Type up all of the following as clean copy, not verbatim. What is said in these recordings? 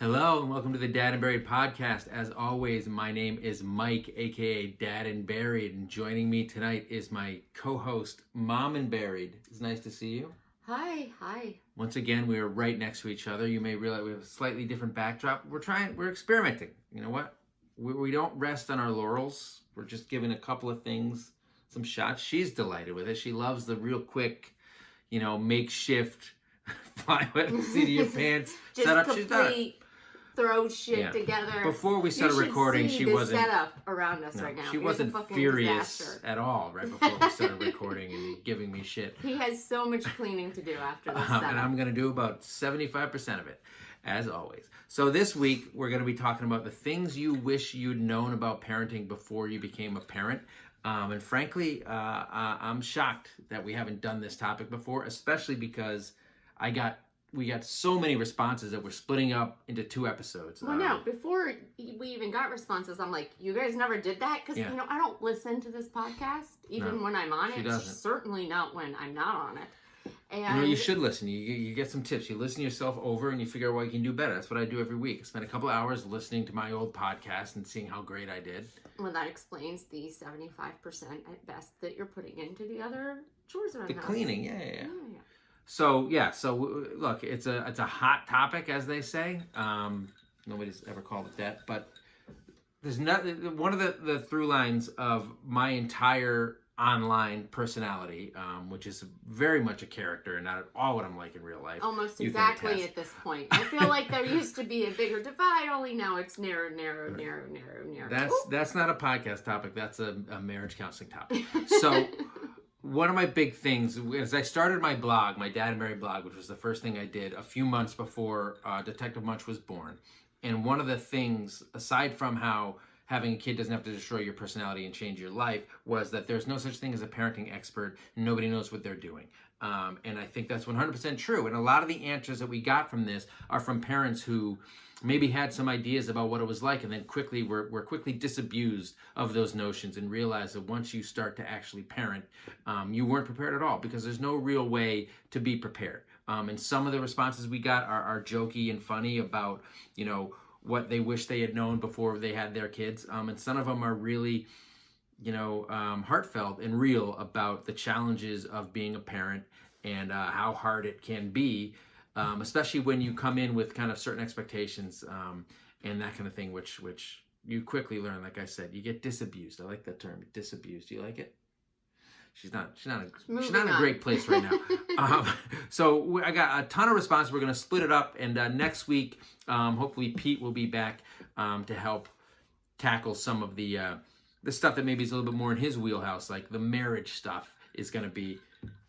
Hello and welcome to the Dad and Buried podcast. As always, my name is Mike, aka Dad and Buried, and joining me tonight is my co-host, Mom and Buried. It's nice to see you. Hi. Once again, we are right next to each other. You may realize we have a slightly different backdrop. We're experimenting. You know what? We don't rest on our laurels. We're just giving a couple of things some shots. She's delighted with it. She loves the real quick, makeshift fly wet seat of your pants Just setup. She's done it. Throw shit together. Before we started recording, she wasn't setup around us right now. She wasn't furious at all right before we started recording and giving me shit. He has so much cleaning to do after this setup. And I'm going to do about 75% of it, as always. So this week, we're going to be talking about the things you wish you'd known about parenting before you became a parent. And frankly, I'm shocked that we haven't done this topic before, especially because we got so many responses that we're splitting up into 2 episodes. Well, no, before we even got responses, I'm like, you guys never did that? Because, I don't listen to this podcast, even when I'm on it. Doesn't. Certainly not when I'm not on it. And you should listen. You get some tips. You listen yourself over and you figure out what you can do better. That's what I do every week. I spend a couple hours listening to my old podcast and seeing how great I did. Well, that explains the 75% at best that you're putting into the other chores around the house. Cleaning, yeah. So look, it's a hot topic, as they say. Nobody's ever called it that, but there's one of the through lines of my entire online personality, which is very much a character and not at all what I'm like in real life. Almost exactly at this point. I feel like there used to be a bigger divide, only now it's narrow. That's not a podcast topic. That's a marriage counseling topic. So. One of my big things is I started my blog, my Dad and Buried blog, which was the first thing I did a few months before Detective Munch was born. And one of the things, aside from how having a kid doesn't have to destroy your personality and change your life, was that there's no such thing as a parenting expert and nobody knows what they're doing. And I think that's 100% true. And a lot of the answers that we got from this are from parents who maybe had some ideas about what it was like and then were quickly disabused of those notions and realized that once you start to actually parent, you weren't prepared at all because there's no real way to be prepared. And some of the responses we got are jokey and funny about, what they wish they had known before they had their kids. And some of them are really, heartfelt and real about the challenges of being a parent and how hard it can be. Especially when you come in with kind of certain expectations and that kind of thing, which you quickly learn. Like I said, you get disabused. I like that term, disabused. Do you like it? She's not in a great place right now. So I got a ton of response. We're going to split it up, and next week, hopefully Pete will be back to help tackle some of the stuff that maybe is a little bit more in his wheelhouse, like the marriage stuff is going to be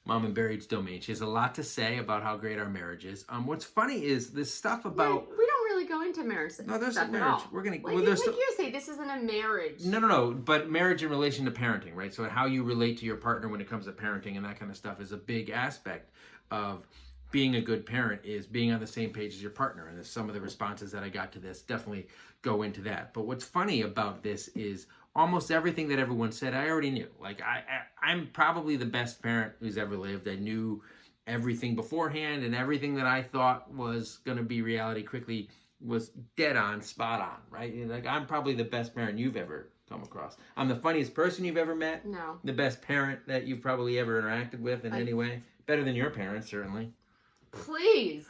Mom and Buried's domain. She has a lot to say about how great our marriage is. What's funny is this stuff about... We don't really go into marriage stuff. No, there's stuff marriage. At all. We're gonna. Like you say, this isn't a marriage. No. But marriage in relation to parenting, right? So how you relate to your partner when it comes to parenting and that kind of stuff is a big aspect of being a good parent, is being on the same page as your partner. And some of the responses that I got to this definitely go into that. But what's funny about this is almost everything that everyone said, I already knew. Like, I'm probably the best parent who's ever lived. I knew everything beforehand, and everything that I thought was going to be reality quickly was dead on, spot on, right? Like, I'm probably the best parent you've ever come across. I'm the funniest person you've ever met. No. The best parent that you've probably ever interacted with in any way. Better than your parents, certainly. Please.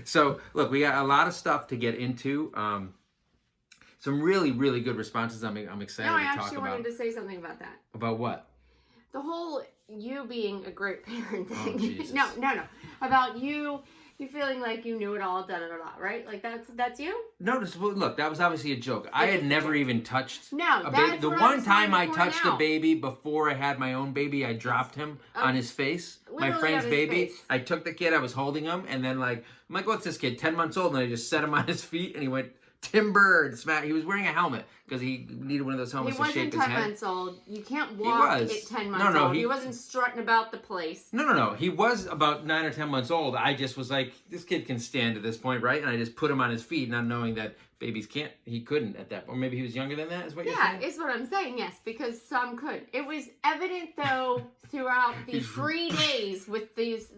So, look, we got a lot of stuff to get into. Some really, really good responses. I'm excited to talk about. No, I actually wanted to say something about that. About what? The whole you being a great parent thing. Oh, Jesus. No. About you feeling like you knew it all, right? Like that's you? No, look, that was obviously a joke. I had never even touched a baby. The one time I touched a baby before I had my own baby, I dropped him on his face. My friend's baby. I took the kid, I was holding him, and then I'm like, what's this kid? 10 months old, and I just set him on his feet, and he went timber and smack. He was wearing a helmet because he needed one of those helmets to shape his head. He wasn't 10 months old. You can't walk at 10 months old. He wasn't strutting about the place. No. He was about 9 or 10 months old. I just was like, this kid can stand at this point, right? And I just put him on his feet, not knowing that babies can't. He couldn't at that point. Or maybe he was younger than that, is what you're saying? Yeah, is what I'm saying, yes, because some could. It was evident, though, throughout the 3 days with these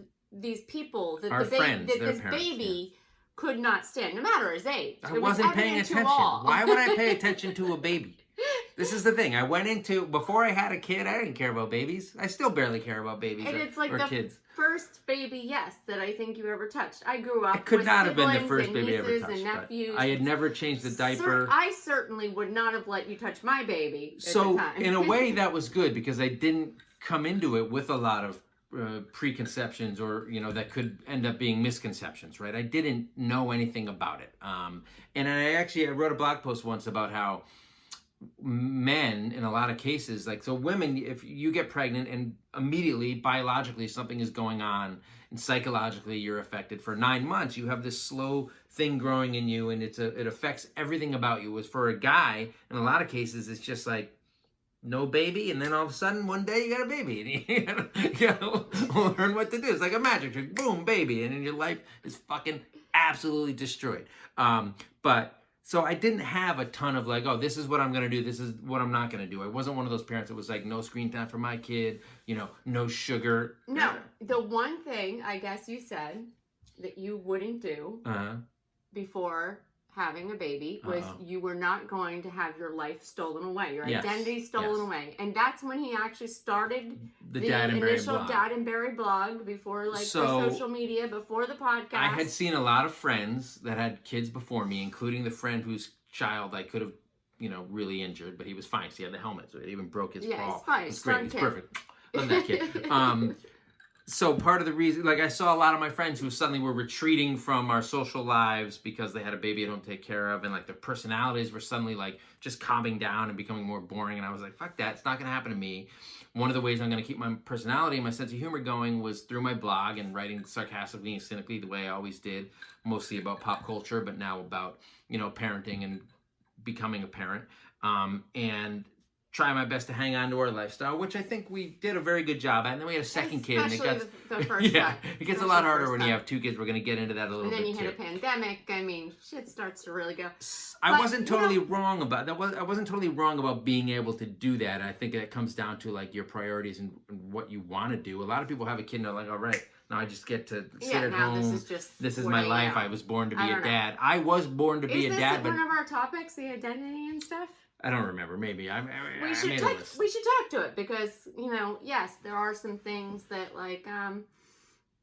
people that Our friends, that their this parents, baby could not stand, no matter his age. I wasn't paying attention. Why would I pay attention to a baby? This is the thing. I went into, before I had a kid, I didn't care about babies. I still barely care about babies and it's like or the kids. First baby, yes, that I think you ever touched. I grew up. It could with not have been the first and baby I ever nieces touched. And nephews. I had never changed the diaper. I certainly would not have let you touch my baby. So in a way, that was good because I didn't come into it with a lot of preconceptions or that could end up being misconceptions, right? I didn't know anything about it, and I wrote a blog post once about how men in a lot of cases, like, so women, if you get pregnant and immediately biologically something is going on and psychologically you're affected for 9 months, you have this slow thing growing in you and it affects everything about you. As for a guy, in a lot of cases, it's just like no baby, and then all of a sudden one day you got a baby and you gotta learn what to do. It's like a magic trick, boom, baby, and then your life is fucking absolutely destroyed. So I didn't have a ton of like, oh, this is what I'm going to do, this is what I'm not going to do. I wasn't one of those parents that was like, no screen time for my kid, no sugar. No, the one thing I guess you said that you wouldn't do before having a baby was you were not going to have your life stolen away, your identity stolen away. And that's when he actually started the initial Dad and Barry blog before the social media, before the podcast. I had seen a lot of friends that had kids before me, including the friend whose child I could have, really injured, but he was fine. So he had the helmet, so it even broke his paw. Yeah, he's fine. It's great. He's perfect. Love that kid. So part of the reason, like I saw a lot of my friends who suddenly were retreating from our social lives because they had a baby at home to take care of, and like their personalities were suddenly like just calming down and becoming more boring. And I was like, fuck that, it's not going to happen to me. One of the ways I'm going to keep my personality and my sense of humor going was through my blog and writing sarcastically and cynically the way I always did, mostly about pop culture, but now about, parenting and becoming a parent. And try my best to hang on to our lifestyle, which I think we did a very good job at. And then we had a second kid. And the first one. It gets a lot harder when you have two kids. We're going to get into that a little bit. And then you hit a pandemic. I mean, shit starts to really go. I wasn't totally wrong about that. I wasn't totally wrong about being able to do that. I think it comes down to like your priorities and what you want to do. A lot of people have a kid and they're like, all right, now I just get to sit at home. This is my life. I was born to be a dad. I was born to be a dad. Is this one of our topics, the identity and stuff? I don't remember. Maybe we should talk to it because yes, there are some things that like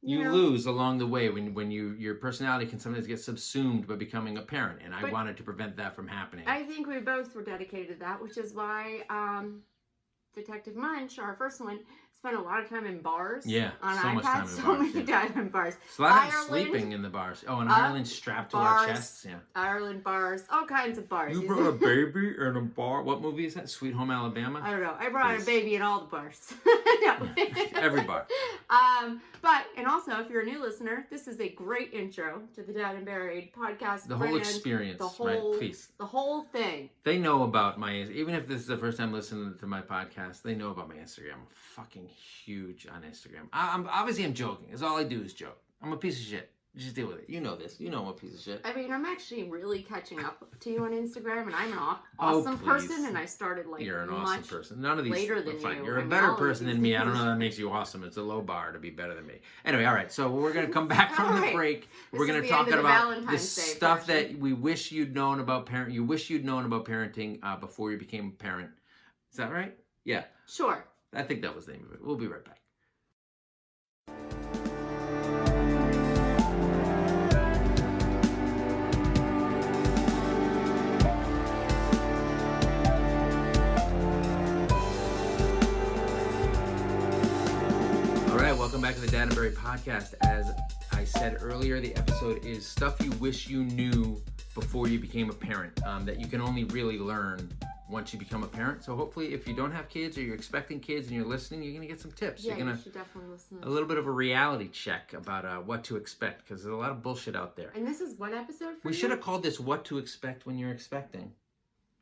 you lose along the way when your personality can sometimes get subsumed by becoming a parent, and I wanted to prevent that from happening. I think we both were dedicated to that, which is why Detective Munch, our first one, spent a lot of time in bars. Yeah, on so iPads, much time in so bars. many time in bars. So a lot of time sleeping in the bars. Oh, and Ireland strapped to our chests. Yeah. Ireland bars, all kinds of bars. You brought a baby in a bar. What movie is that? Sweet Home Alabama? I don't know. I brought a baby in all the bars. Every bar. And also, if you're a new listener, this is a great intro to the Dad and Buried podcast. The whole experience, right? Please. The whole thing. They know about even if this is the first time listening to my podcast, they know about my Instagram. I'm fucking huge on Instagram. I'm joking. It's all I do is joke. I'm a piece of shit. Just deal with it. You know this. You know I'm a piece of shit. I mean, I'm actually really catching up to you on Instagram, and I'm an awesome person, and I started like You're an awesome person. None of these later than you. You're a better person than me. I don't know that makes you awesome. It's a low bar to be better than me. Anyway, all right. So we're gonna come back from the break. We're gonna talk about the stuff that we wish you'd known about parenting. You wish you'd known about parenting before you became a parent. Is that right? Yeah. Sure. I think that was the name of it. We'll be right back. Welcome back to the Dad and Barry podcast. As I said earlier, the episode is stuff you wish you knew before you became a parent, that you can only really learn once you become a parent. So hopefully if you don't have kids or you're expecting kids and you're listening, you're going to get some tips. Yeah, you should definitely listen. A little bit of a reality check about what to expect, because there's a lot of bullshit out there. And this is what episode for We should have called this What to Expect When You're Expecting.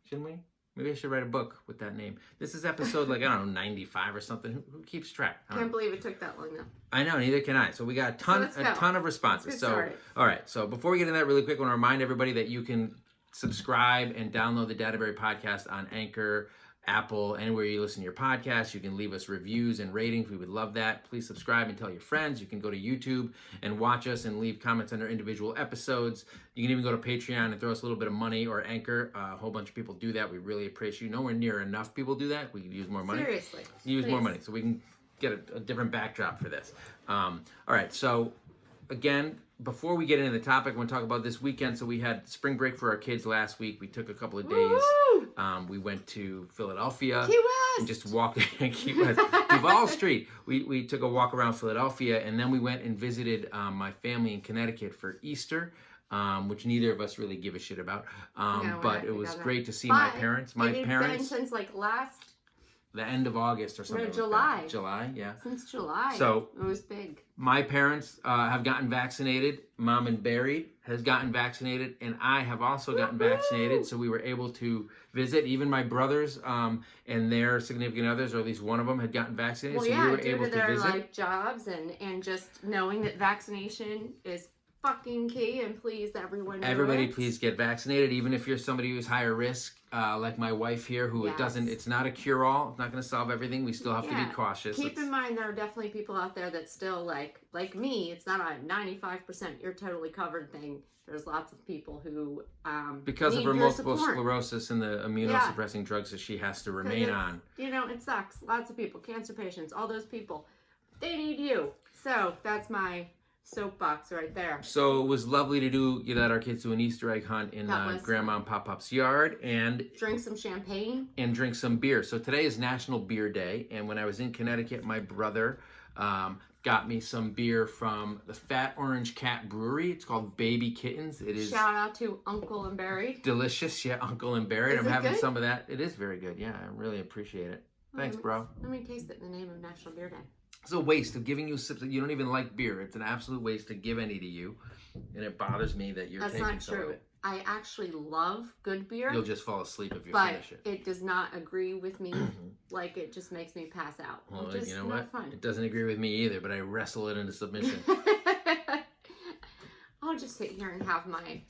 Shouldn't we? Maybe I should write a book with that name. This is episode, 95 or something. Who keeps track? Can't believe it took that long, though. I know, neither can I. So we got a ton of responses. So, all right. So before we get into that really quick, I want to remind everybody that you can subscribe and download the Dad and Barry podcast on Anchor, Apple, anywhere you listen to your podcast. You can leave us reviews and ratings. We would love that. Please subscribe and tell your friends. You can go to YouTube and watch us and leave comments under individual episodes. You can even go to Patreon and throw us a little bit of money, or Anchor. A whole bunch of people do that. We really appreciate you. Nowhere near enough people do that. We could use more money. Seriously. Use more money so we can get a different backdrop for this. All right, so again, before we get into the topic, I want to talk about this weekend. So we had spring break for our kids last week. We took a couple of days. We went to Philadelphia. Key West. And just walked Key West, Duval Street. We took a walk around Philadelphia, and then we went and visited my family in Connecticut for Easter, which neither of us really give a shit about. But it was great to see my parents. My parents. Been since like the end of August or something. No, July. Like July, yeah. Since July. So it was big. My parents have gotten vaccinated. Mom and Barry has gotten vaccinated, and I have also gotten vaccinated. So we were able to visit. Even my brothers and their significant others, or at least one of them, had gotten vaccinated. Well, so we were due able to to their visit. jobs and just knowing that vaccination is fucking key, and please everybody Please get vaccinated, even if you're somebody who's higher risk, like my wife here, who it's not a cure-all. It's not going to solve everything. We still have to be cautious. Keep in mind, there are definitely people out there that still like me. It's not a 95% you're totally covered thing. There's lots of people who because of her multiple sclerosis and the immunosuppressing drugs that she has to remain on. It sucks. Lots of people, cancer patients, all those people, they need you. So that's my soapbox right there. So it was lovely to let our kids do an Easter egg hunt in Grandma and Pop-Pop's yard and drink some champagne and drink some beer. So today is National Beer Day, and when I was in Connecticut, my brother got me some beer from the Fat Orange Cat Brewery. It's called Baby Kittens. It is shout out to Uncle and Barry. Delicious, yeah, Uncle and Barry. I'm having some of that. It is very good. Yeah, I really appreciate it. Thanks, bro. Let me taste it in the name of National Beer Day. It's a waste of giving you sips. You don't even like beer. It's an absolute waste to give any to you. And it bothers me that you're taking some of it. I actually love good beer. You'll just fall asleep if you finish it. But it does not agree with me. Like, it just makes me pass out. Well, you know what? Fun. It doesn't agree with me either, but I wrestle it into submission. I'll just sit here and have my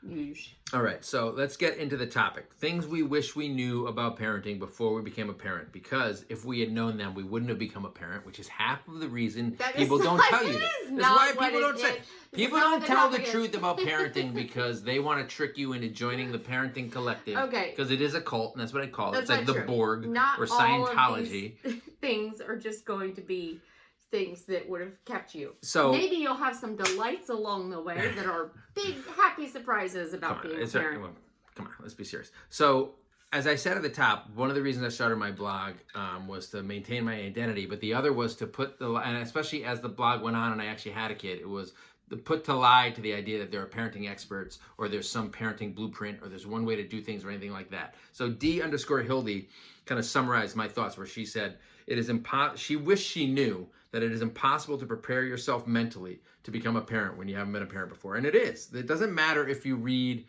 huge. All right, so let's get into the topic. Things we wish we knew about parenting before we became a parent. Because if we had known them, we wouldn't have become a parent, which is half of the reason people don't tell you this. That's why people don't say. People don't tell the truth about parenting because they want to trick you into joining the parenting collective. Okay. Because it is a cult, and that's what I call it. It's like the Borg or Scientology. All of these things are just going to be things that would have kept you. So maybe you'll have some delights along the way that are big, happy surprises about being a parent. Come on, let's be serious. So, as I said at the top, one of the reasons I started my blog was to maintain my identity, but the other was to put and especially as the blog went on and I actually had a kid, it was to put to lie to the idea that there are parenting experts or there's some parenting blueprint or there's one way to do things or anything like that. So D_Hildy kind of summarized my thoughts where she said, she wished she knew that it is impossible to prepare yourself mentally to become a parent when you haven't been a parent before. And it is. It doesn't matter if you read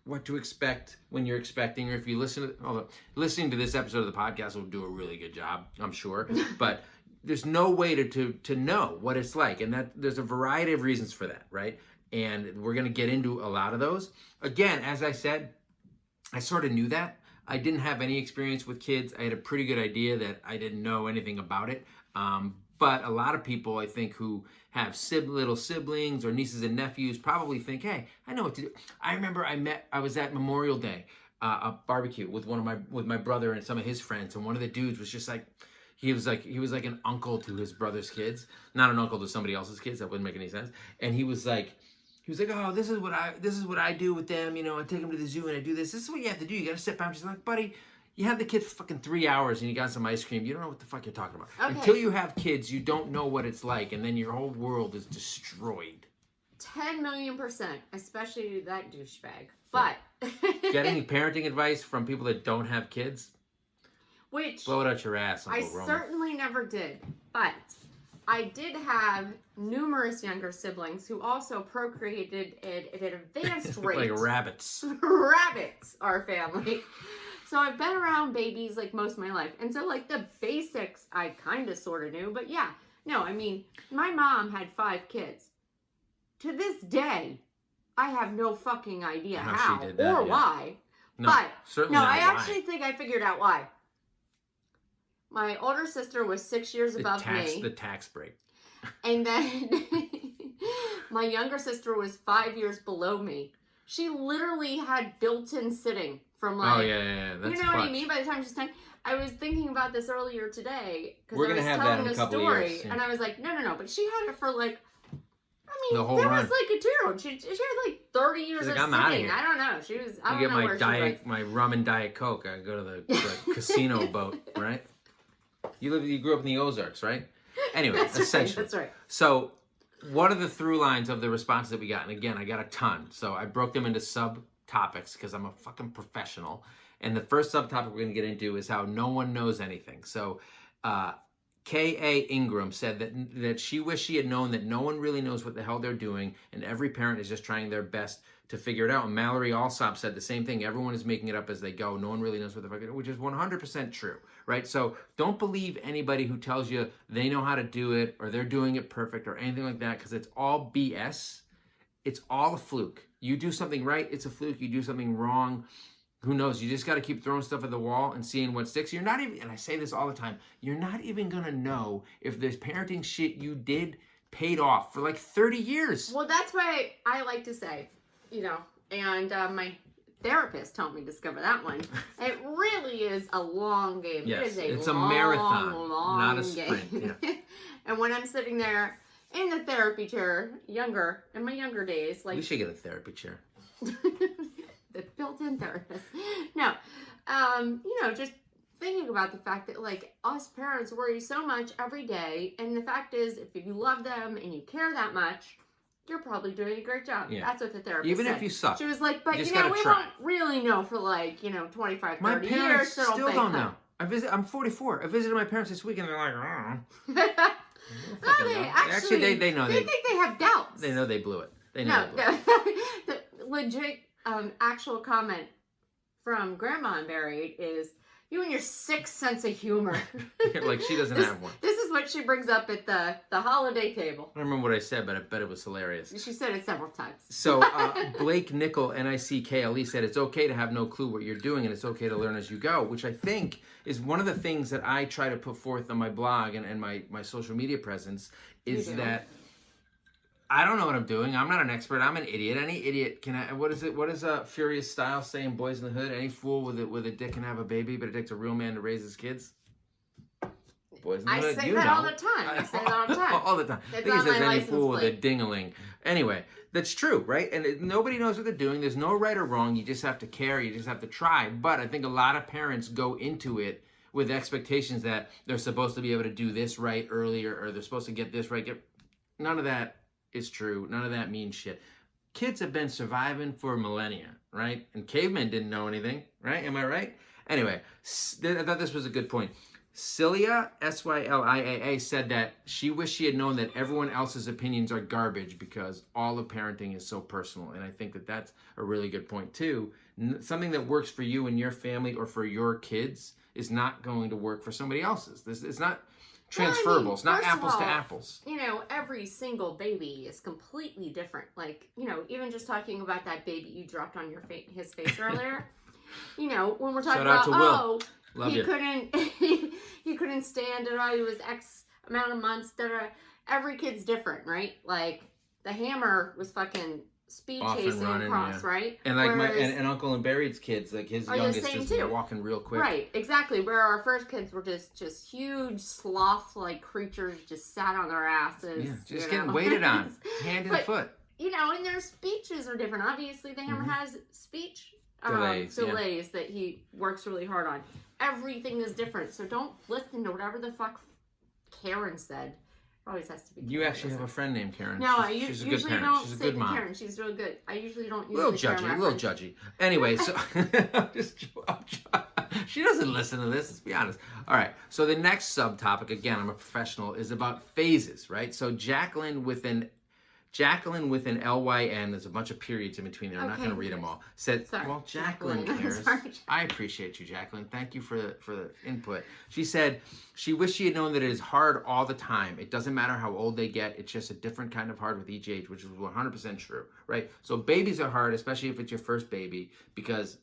what to expect when you're expecting, or if you listening to this episode of the podcast will do a really good job, I'm sure. But there's no way to know what it's like. And that there's a variety of reasons for that, right? And we're going to get into a lot of those. Again, as I said, I sort of knew that. I didn't have any experience with kids. I had a pretty good idea that I didn't know anything about it. But a lot of people, I think, who have little siblings or nieces and nephews probably think, hey, I know what to do. I remember I was at Memorial Day, a barbecue with my brother and some of his friends. And one of the dudes was just like, he was like an uncle to his brother's kids, not an uncle to somebody else's kids. That wouldn't make any sense. And he was like, oh, this is what I do with them. You know, I take them to the zoo and I do this. This is what you have to do. You got to sit down. She's like, buddy, you have the kids for fucking 3 hours and you got some ice cream. You don't know what the fuck you're talking about. Okay. Until you have kids, you don't know what it's like. And then your whole world is destroyed. 10,000,000%, especially that douchebag. But getting parenting advice from people that don't have kids, which blow it out your ass, Uncle Roman. Certainly never did. But I did have numerous younger siblings who also procreated at an advanced rate. Like rabbits. Rabbits, our family. So I've been around babies like most of my life. And so like the basics I kind of sort of knew. But yeah, no, I mean, my mom had 5 kids. To this day, I have no fucking idea how or why. No, but certainly not I why. actually think I figured out why. My older sister was 6 years above me. The tax break. And then my younger sister was 5 years below me. She literally had built-in sitting from like... Oh, yeah. That's you know what I mean? By the time she's 10... I was thinking about this earlier today because I was telling a story. And I was like, no. But she had it for like... I mean, there was like a 2-year-old. She had like 30 years of sitting. I don't know. She was... I don't know where she was. My rum and Diet Coke. I go to the casino boat, right? You grew up in the Ozarks, right? Anyway, essentially. That's right. So, one of the through lines of the responses that we got, and again, I got a ton. So, I broke them into subtopics because I'm a fucking professional. And the first subtopic we're going to get into is how no one knows anything. So, K.A. Ingram said that she wished she had known that no one really knows what the hell they're doing, and every parent is just trying their best to figure it out. And Mallory Alsop said the same thing. Everyone is making it up as they go. No one really knows what the fuck they're doing, which is 100% true, right? So don't believe anybody who tells you they know how to do it or they're doing it perfect or anything like that, because it's all BS. It's all a fluke. You do something right, it's a fluke. You do something wrong, who knows? You just got to keep throwing stuff at the wall and seeing what sticks. You're not even, and I say this all the time, you're not even going to know if this parenting shit you did paid off for like 30 years. Well, that's why I like to say, and my therapist helped me discover that one. It really is a long game. Yes, it's a marathon, not a game. sprint. Yeah. And when I'm sitting there in the therapy chair, in my younger days, like... We should get a therapy chair. The built-in therapist. No, just thinking about the fact that like us parents worry so much every day, and the fact is, if you love them and you care that much, you're probably doing a great job. Yeah. That's what the therapist said. Even if you suck. She was like, but we won't really know for like 25, 30 my years. Parents still don't know. I'm 44. I visited my parents this week and they're like, Actually, they know. They think they have doubts. They know they blew it. They know they blew it. The legit actual comment from Grandma Buried is, you and your sick sense of humor. Like she doesn't have one. This is what she brings up at the holiday table. I don't remember what I said, but I bet it was hilarious. She said it several times. So Blake Nickel, NICKLE, said it's okay to have no clue what you're doing and it's okay to learn as you go, which I think is one of the things that I try to put forth on my blog and my social media presence is that I don't know what I'm doing. I'm not an expert. I'm an idiot. Any idiot can. What is it? What does Furious Style say in Boys in the Hood? Any fool with a dick can have a baby, but it takes a real man to raise his kids. Boys in the Hood. I say that all the time. I say that all the time. All the time. I think it says any fool with a ding-a-ling. Anyway, that's true, right? And nobody knows what they're doing. There's no right or wrong. You just have to care. You just have to try. But I think a lot of parents go into it with expectations that they're supposed to be able to do this right earlier, or they're supposed to get this right. None of that is true. None of that means shit. Kids have been surviving for millennia, right? And cavemen didn't know anything, right? Am I right? Anyway, I thought this was a good point. Sylia, Syliaa, said that she wished she had known that everyone else's opinions are garbage because all of parenting is so personal. And I think that that's a really good point too. Something that works for you and your family or for your kids is not going to work for somebody else's. It's not transferable. It's not apples to apples. Every single baby is completely different. Like, even just talking about that baby you dropped on his face earlier. When we're talking about, he couldn't stand it. He was X amount of months. Every kid's different, right? Like the Hammer was fucking speed chasing across, right? And like and Uncle and Barry's kids, like his youngest is walking real quick. Right, exactly. Where our first kids were just huge sloth-like creatures, just sat on their asses. Yeah, just getting waited on, hand and foot. And their speeches are different. Obviously, the Hammer has speech delays that he works really hard on. Everything is different, so don't listen to whatever the fuck Karen said. Always has to be Karen. You actually have a friend named Karen. No, she's a good parent. She's a good mom. Karen. She's real good. I usually don't use a little judgy. Anyway, so she doesn't listen to this, let's be honest. All right, so the next subtopic, again, I'm a professional, is about phases, right? So Jacqueline with an LYN, there's a bunch of periods in between there. I'm not going to read them all. Said, well, Jacqueline cares. I appreciate you, Jacqueline. Thank you for the input. She said she wished she had known that it is hard all the time. It doesn't matter how old they get. It's just a different kind of hard with each age, which is 100% true, right? So babies are hard, especially if it's your first baby, because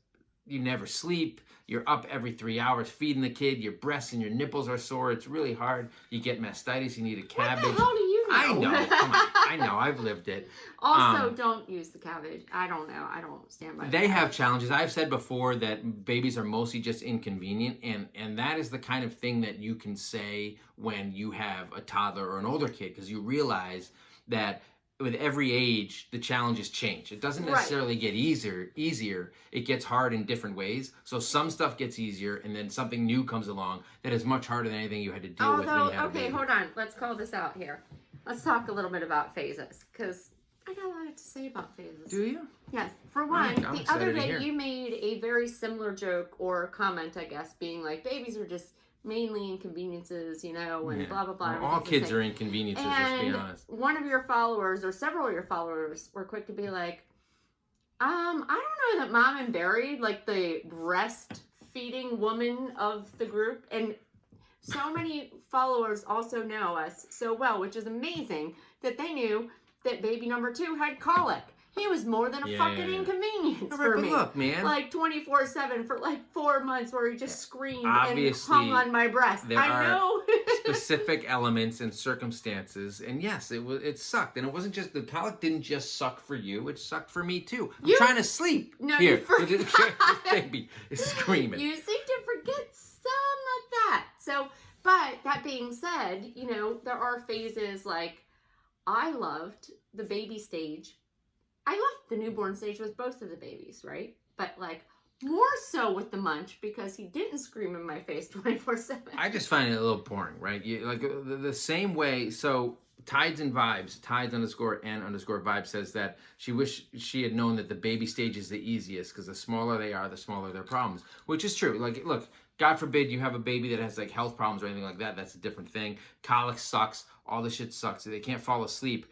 you never sleep. You're up every 3 hours feeding the kid. Your breasts and your nipples are sore. It's really hard. You get mastitis. You need a cabbage. What the hell do you know? I know. Come on. I know. I've lived it. Also, don't use the cabbage. I don't know. I don't stand by that. They have challenges. I've said before that babies are mostly just inconvenient, and that is the kind of thing that you can say when you have a toddler or an older kid, because you realize that with every age, the challenges change. It doesn't necessarily get easier. It gets hard in different ways. So some stuff gets easier, and then something new comes along that is much harder than anything you had to deal with when you had a baby. Hold on. Let's call this out here. Let's talk a little bit about phases, because I got a lot to say about phases. Do you? Yes. For one, the other day you made a very similar joke or comment, I guess, being like, babies are just mainly inconveniences, and blah, blah, blah. Well, all kids are inconveniences, let's be honest. One of your followers, or several of your followers, were quick to be like, I don't know that Mom and Barry, like the breastfeeding woman of the group, and so many followers also know us so well, which is amazing, that they knew that baby number 2 had colic. He was more than a fucking inconvenience for me. Look, man. Like 24/7 for like 4 months where he just screamed and hung on my breast. I know. Specific elements and circumstances, and yes, it sucked. And it wasn't just, the colic didn't just suck for you, it sucked for me too. I'm trying to sleep. No, here. you forgot. This baby is screaming. You seem to forget some of that. So, but that being said, there are phases like, I loved the baby stage. I loved the newborn stage with both of the babies, right? But like more so with the munch, because he didn't scream in my face 24/7. I just find it a little boring, right? Like the same way. So Tides and Vibes, Tides_and_Vibe says that she wished she had known that the baby stage is the easiest, because the smaller they are, the smaller their problems, which is true. Like, look, God forbid you have a baby that has like health problems or anything like that. That's a different thing. Colic sucks. All the shit sucks. They can't fall asleep.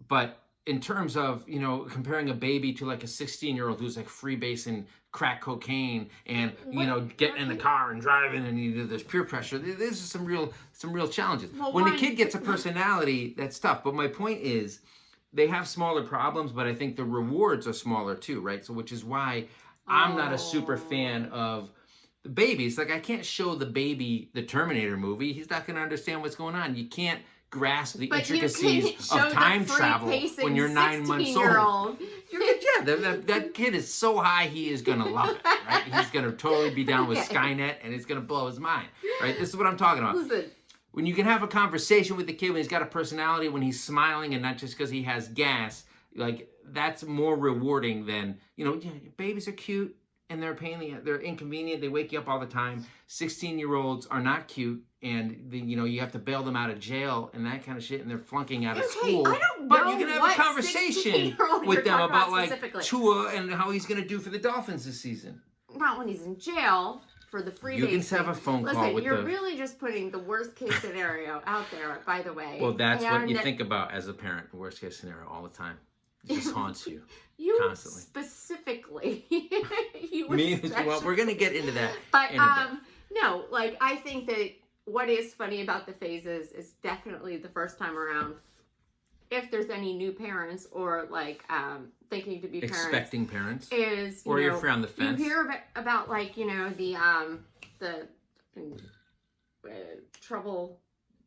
But in terms of, comparing a baby to like a 16-year-old who's like freebasing crack cocaine and, getting in the car and driving, and there's peer pressure, there's some real challenges. Well, when the kid gets a personality, that's tough. But my point is, they have smaller problems, but I think the rewards are smaller too, right? So which is why I'm not a super fan of the babies. Like, I can't show the baby the Terminator movie. He's not going to understand what's going on. You can't grasp the intricacies of time travel when you're 9 months old. That kid is so high, he is going to love it, right? He's going to totally be down with Skynet, and it's going to blow his mind, right? This is what I'm talking about. Listen. When you can have a conversation with the kid, when he's got a personality, when he's smiling, and not just because he has gas, like, that's more rewarding than, babies are cute, and they're inconvenient. They wake you up all the time. 16-year-olds are not cute, and you have to bail them out of jail and that kind of shit, and they're flunking out of school. But you can have a conversation with them about like Tua and how he's going to do for the Dolphins this season. Not when he's in jail for the free. You can have a phone call with you're really just putting the worst case scenario out there. By the way. Well, that's what you think about as a parent. The worst case scenario all the time. It just haunts you. Constantly. Specifically. Well, we're going to get into that. But no, like, I think that what is funny about the phases is definitely the first time around, if there's any new parents or like thinking to be expecting parents, is you're on the fence. You hear about like the trouble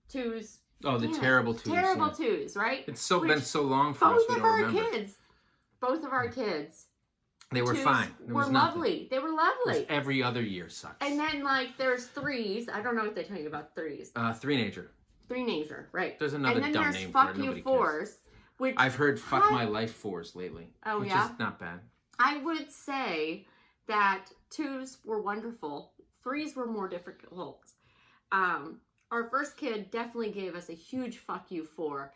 twos. Oh, the terrible twos. Terrible twos, right? It's been so long for us. We don't remember. Both of our kids. They were fine. They were lovely. Every other year sucks. And then like there's threes. I don't know what they tell you about threes. Three-nager. Three-nager, right. There's another dumb name for it. And then there's fuck you fours. Which I've heard fuck my life fours lately. Oh, which yeah? is not bad. I would say that twos were wonderful. Threes were more difficult. Our first kid definitely gave us a huge fuck you four.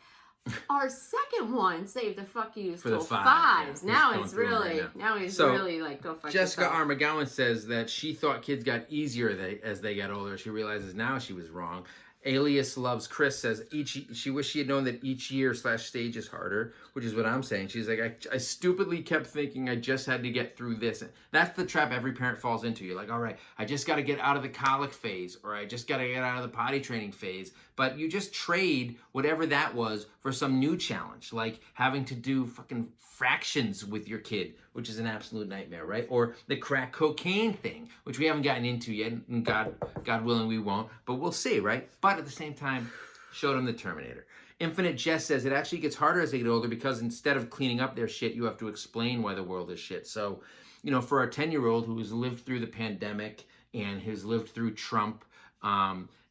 Our second one saved the fuck yous till fives. Yeah. Now he's really like, go fuck Jessica yourself. Armagowan says that she thought kids got easier as they got older. She realizes now she was wrong. Alias Loves Chris says she wished she had known that each year/stage is harder, which is what I'm saying. She's like, I stupidly kept thinking I just had to get through this. That's the trap every parent falls into. You're like, all right, I just got to get out of the colic phase, or I just got to get out of the potty training phase. but you just trade whatever that was for some new challenge, like having to do fucking fractions with your kid, which is an absolute nightmare, right? Or the crack cocaine thing, which we haven't gotten into yet, and God willing we won't, but we'll see, right? But at the same time, showed them the Terminator. Infinite Jess says it actually gets harder as they get older because instead of cleaning up their shit, you have to explain why the world is shit. So, you know, for our 10-year-old who has lived through the pandemic and has lived through Trump,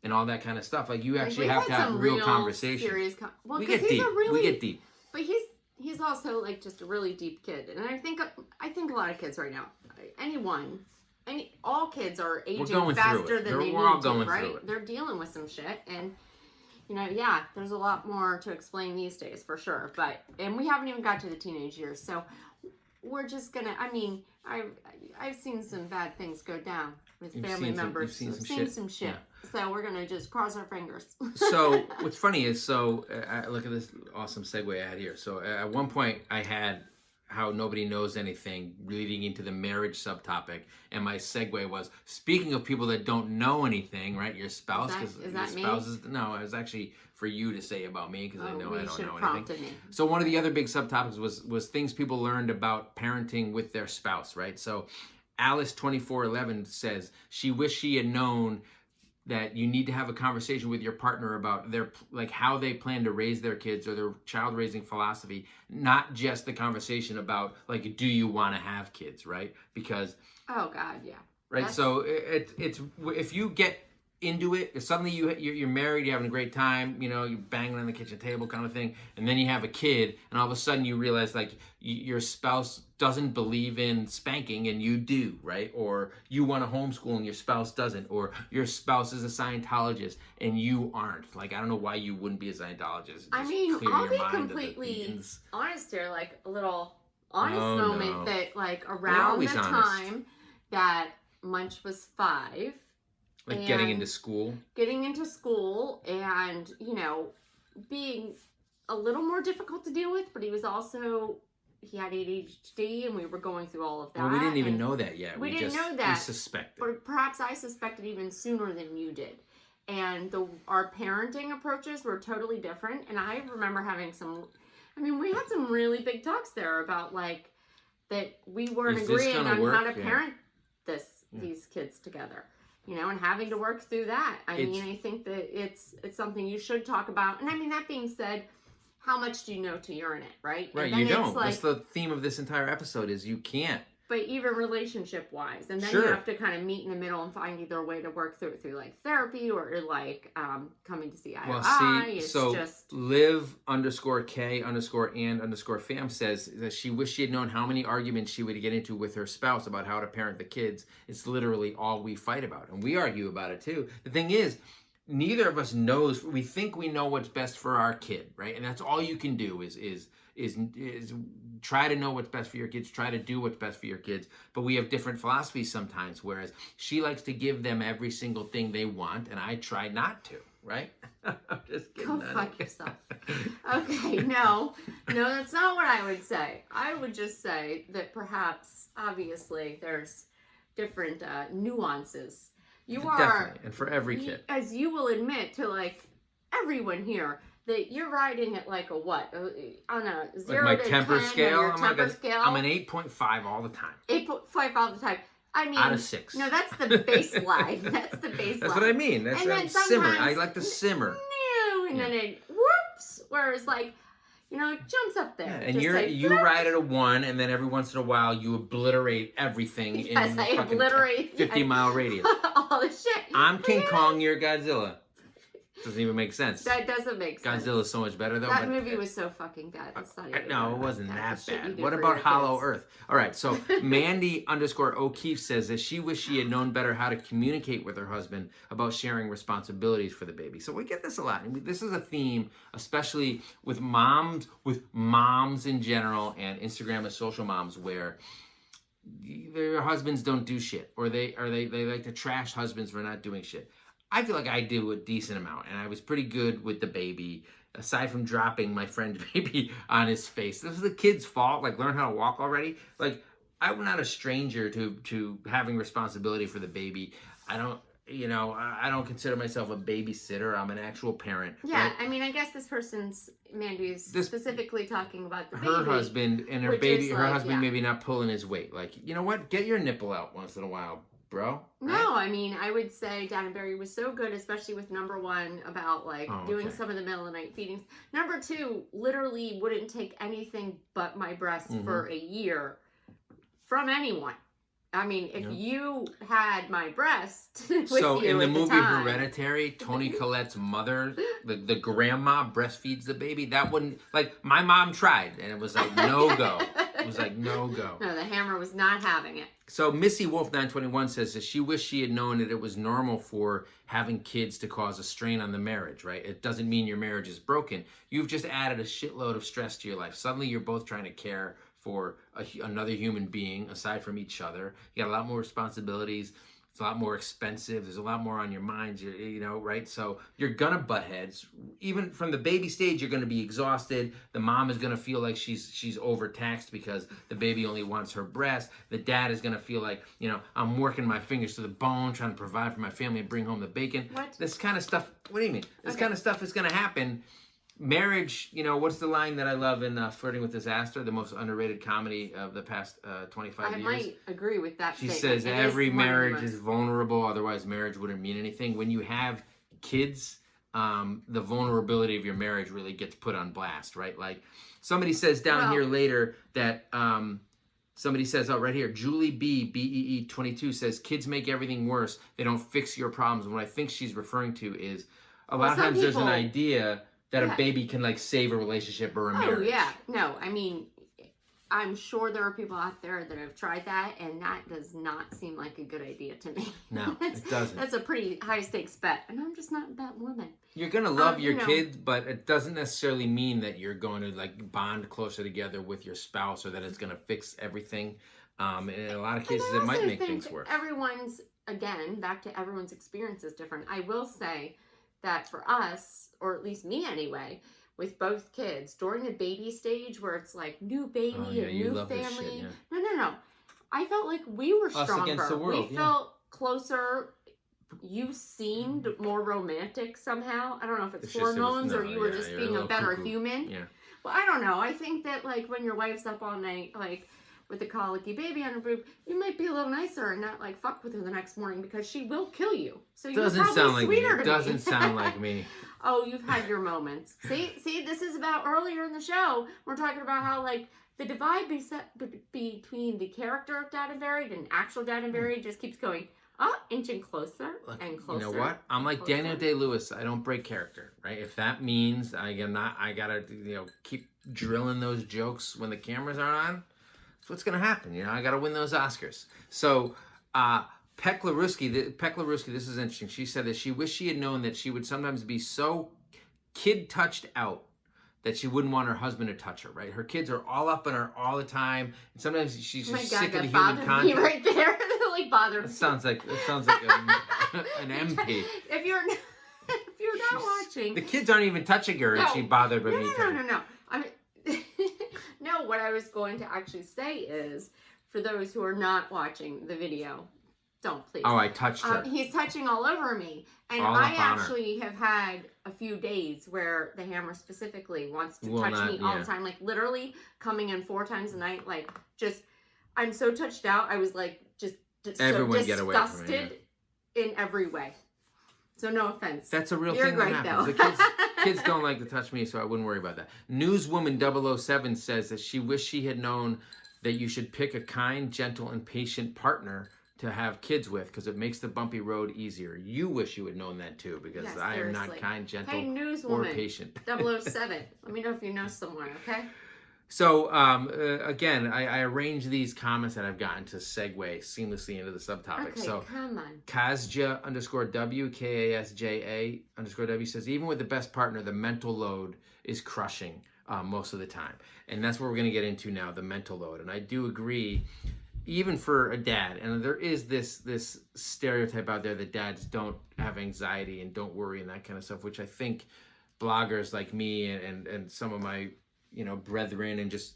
and all that kind of stuff, like you actually have to have real conversation. Well, we get deep. We get deep. But he's also like just a really deep kid, and I think a lot of kids right now, all kids are aging faster than they need to, right? They're dealing with some shit, and you know, yeah, there's a lot more to explain these days for sure. And we haven't even got to the teenage years, so we're just gonna. I mean, I've seen some bad things go down with family members. You've seen some shit. Yeah. So we're gonna just cross our fingers. So what's funny is, look at this awesome segue I had here. So at one point I had how nobody knows anything leading into the marriage subtopic, and my segue was, speaking of people that don't know anything, right? Your spouse, is that me? No, it was actually for you to say about me because I know I don't know anything. Me. So one of the other big subtopics was things people learned about parenting with their spouse, right? So Alice2411 says she wished she had known that you need to have a conversation with your partner about how they plan to raise their kids or their child raising philosophy, not just the conversation about like, do you want to have kids, right? Because oh God, yeah, right. So it's if you get into it, if suddenly you're married, you're having a great time, you know, you're banging on the kitchen table kind of thing, and then you have a kid, and all of a sudden you realize like your spouse doesn't believe in spanking and you do, right? Or you want to homeschool and your spouse doesn't, or your spouse is a Scientologist and you aren't. Like, I don't know why you wouldn't be a Scientologist. I mean, I'll be completely honest here, like a little honest moment that like around the time that Munch was 5, like getting into school and, you know, being a little more difficult to deal with, but he had ADHD and we were going through all of that. Well, we didn't even know that yet. We didn't know that. We suspected. Or perhaps I suspected even sooner than you did. And our parenting approaches were totally different. And I remember having we had some really big talks there about like that we weren't agreeing on how to parent these kids together. You know, and having to work through that. I think that it's something you should talk about. And I mean, that being said, how much do you know till you're in it, right? Right, you don't. Like, that's the theme of this entire episode is you can't. But even relationship-wise. And then you have to kind of meet in the middle and find either a way to work through it through like therapy or like coming to see eye to eye. So Liv_K_and_fam says that she wished she had known how many arguments she would get into with her spouse about how to parent the kids. It's literally all we fight about. And we argue about it too. The thing is, neither of us knows. We think we know what's best for our kid, right? And that's all you can do is try to know what's best for your kids, try to do what's best for your kids. But we have different philosophies sometimes, whereas she likes to give them every single thing they want, and I try not to, right? I'm just kidding. Go fuck yourself. Okay, no, that's not what I would say. I would just say that perhaps, obviously, there's different nuances. Definitely, and for every kid. As you will admit to like everyone here, that you're riding at like a what? On a 0 like my to temper 10 scale? Scale? I'm an 8.5 all the time. 8.5 all the time. I mean, out of 6. No, that's the baseline. That's the baseline. That's what I mean. That's simmer. I like to simmer. And then it whoops. Whereas like, you know, it jumps up there. Yeah, and you ride at a 1, and then every once in a while you obliterate everything in a fucking 50-mile radius. All the shit. I'm King Kong, you're Godzilla. Doesn't even make sense. That doesn't make sense. Godzilla's so much better though. That movie was so fucking bad. No, it wasn't that bad. What about Hollow Earth? All right, so Mandy_O'Keefe says that she wished she had known better how to communicate with her husband about sharing responsibilities for the baby. So we get this a lot. This is a theme, especially with moms in general and Instagram and social moms, where their husbands don't do shit, or they like to trash husbands for not doing shit. I feel like I do a decent amount, and I was pretty good with the baby, aside from dropping my friend's baby on his face. This is the kid's fault. Like, learn how to walk already. Like, I'm not a stranger to having responsibility for the baby. you know, I don't consider myself a babysitter. I'm an actual parent. Yeah, right? I mean, I guess this person's, Mandy's specifically talking about the baby. Her husband and her baby, her husband maybe not pulling his weight. Like, you know what? Get your nipple out once in a while, bro. Right? No, I mean, I would say Dan Barry was so good, especially with number 1 about like doing some of the middle of the night feedings. Number 2, literally wouldn't take anything but my breast for a year from anyone. I mean, if you had my breast with so you in the at movie time, Hereditary, Toni Collette's mother, the grandma breastfeeds the baby. That wouldn't, like, my mom tried, and it was like no go. It was like no go. No, the hammer was not having it. So Missy Wolf 921 says that she wished she had known that it was normal for having kids to cause a strain on the marriage, right? It doesn't mean your marriage is broken. You've just added a shitload of stress to your life. Suddenly you're both trying to care for another human being aside from each other. You got a lot more responsibilities. It's a lot more expensive. There's a lot more on your minds, you know, right? So you're gonna butt heads. Even from the baby stage, you're gonna be exhausted. The mom is gonna feel like she's overtaxed because the baby only wants her breast. The dad is gonna feel like, you know, I'm working my fingers to the bone, trying to provide for my family and bring home the bacon. What? This kind of stuff, what do you mean? This kind of stuff is gonna happen. Marriage, you know, what's the line that I love in Flirting with Disaster, the most underrated comedy of the past 25 years? I might agree with that statement. She says every marriage is vulnerable, otherwise marriage wouldn't mean anything. When you have kids, the vulnerability of your marriage really gets put on blast, right? Like somebody says down here later that, somebody says, right here, Julie B, BEE22 says, kids make everything worse. They don't fix your problems. And what I think she's referring to is a lot of times there's an idea that a baby can like save a relationship or a marriage. Oh yeah, no, I mean, I'm sure there are people out there that have tried that, and that does not seem like a good idea to me. No, it doesn't. That's a pretty high stakes bet, and I'm just not that woman. You're gonna love your kids, but it doesn't necessarily mean that you're going to like bond closer together with your spouse, or that it's gonna fix everything. In a lot of cases, it might make things worse. Everyone's, again, back to everyone's experience is different. I will say that for us, or at least me anyway, with both kids, during the baby stage where it's like new baby and new family. No. I felt like we were stronger. Us against the world, we felt closer. You seemed more romantic somehow. I don't know if it's hormones or you were just being a better human. Yeah. Well, I don't know. I think that like when your wife's up all night, like with a colicky baby on her boob, you might be a little nicer and not like fuck with her the next morning because she will kill you. So you're probably sweeter to me. Doesn't sound like me. Oh, you've had your moments. See, this is about earlier in the show. We're talking about how like the divide between the character of Dad and Buried and actual Dad and Buried just keeps going inching closer and closer. You know what? I'm like Daniel Day-Lewis. I don't break character, right? If that means I gotta keep drilling those jokes when the cameras aren't on. What's going to happen? You know, I got to win those Oscars. So, Peklaruski, this is interesting. She said that she wished she had known that she would sometimes be so kid-touched out that she wouldn't want her husband to touch her, right? Her kids are all up on her all the time. And sometimes she's just sick of the human contact. Me right there. That like bothered me. It sounds like an MP. If you're not watching. The kids aren't even touching her and she bothered by me. No. I mean, no, what I was going to actually say is, for those who are not watching the video, don't please. Oh, I touched her. He's touching all over me. And I actually have had a few days where the hammer specifically wants to touch me all the time. Like literally coming in 4 times a night. Like just, I'm so touched out. I was like just everyone so get away from disgusted in every way. So no offense. That's a real thing that happens. The kids don't like to touch me, so I wouldn't worry about that. Newswoman 007 says that she wished she had known that you should pick a kind, gentle, and patient partner to have kids with because it makes the bumpy road easier. You wish you had known that too because I am not kind, gentle, or patient. 007. Let me know if you know someone, okay? So, again, I arranged these comments that I've gotten to segue seamlessly into the subtopic. Okay, so, come on. Kazja_W, KASJA_W says, even with the best partner, the mental load is crushing most of the time. And that's what we're going to get into now, the mental load. And I do agree, even for a dad, and there is this stereotype out there that dads don't have anxiety and don't worry and that kind of stuff, which I think bloggers like me and some of my brethren and just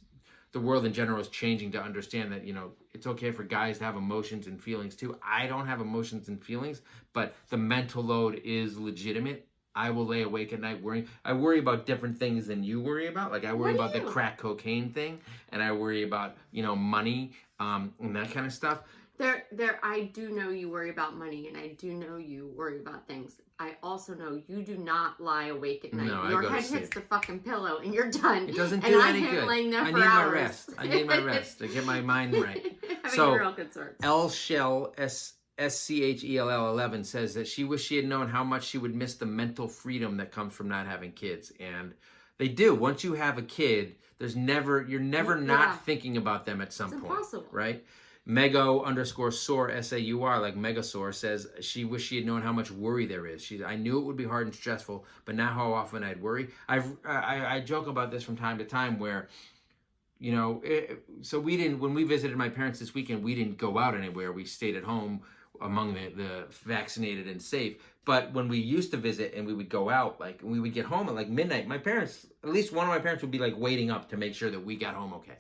the world in general is changing to understand that, you know, it's okay for guys to have emotions and feelings too. I don't have emotions and feelings, but the mental load is legitimate. I will lay awake at night worrying. I worry about different things than you worry about. Like, I worry about the crack cocaine thing, and I worry about, you know, money, and that kind of stuff. I do know you worry about money, and I do know you worry about things. I also know you do not lie awake at night. No, your head hits the fucking pillow, and you're done. It doesn't do any good. Laying there I for need hours. my rest. I need my rest to get my mind right. So, real concerns. L Shell SCHELL 11 says that she wished she had known how much she would miss the mental freedom that comes from not having kids. And they do. Once you have a kid, you're never not thinking about them at some point. Impossible. Right? Mego_Soar SAUR, like Megasaur, says she wished she had known how much worry there is. I knew it would be hard and stressful, but now how often I'd worry. I joke about this from time to time where, you know, so when we visited my parents this weekend, we didn't go out anywhere. We stayed at home among the vaccinated and safe. But when we used to visit and we would go out, like, we would get home at like midnight, my parents, at least one of my parents would be like waiting up to make sure that we got home okay.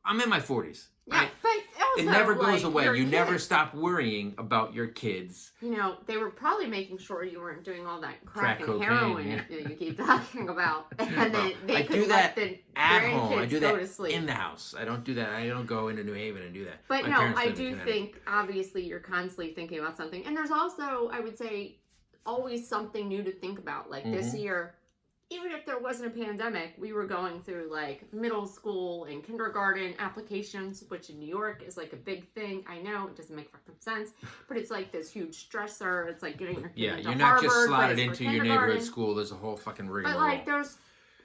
I'm in my 40s. Yeah, but also, it never goes away. You never stop worrying about your kids. You know, they were probably making sure you weren't doing all that crack and cocaine, heroin you keep talking about. And then I do that at home. I do that to sleep. in the house. I don't do that. I don't go into New Haven and do that. But no, I do think, obviously, you're constantly thinking about something. And there's also, I would say, always something new to think about. Like this year, even if there wasn't a pandemic, we were going through like middle school and kindergarten applications, which in New York is like a big thing. I know it doesn't make fucking sense, but it's like this huge stressor. It's like getting your kid into you're not Harvard, just slotted into your neighborhood school. There's a whole fucking rigmarole. But like, there's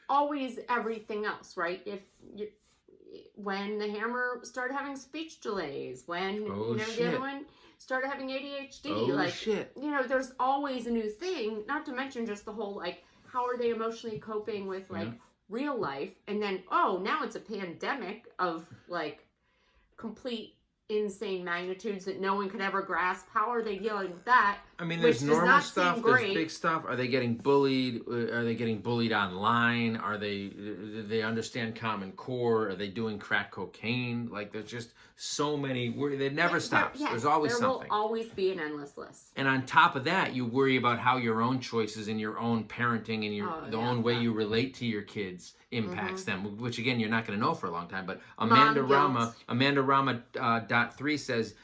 always everything else, right? When the Hammer started having speech delays, when the other one started having ADHD, you know, there's always a new thing. Not to mention just the whole like, how are they emotionally coping with like real life? And then, now it's a pandemic of like complete insane magnitudes that no one could ever grasp. How are they dealing with that? I mean, there's normal stuff, there's big stuff. Are they getting bullied? Are they getting bullied online? Do they understand Common Core? Are they doing crack cocaine? Like, there's just so many. It never stops. There's always something. There will always be an endless list. And on top of that, you worry about how your own choices and your own parenting and the own way you relate to your kids impacts them, which again, you're not going to know for a long time. But Amanda Rama .3 says,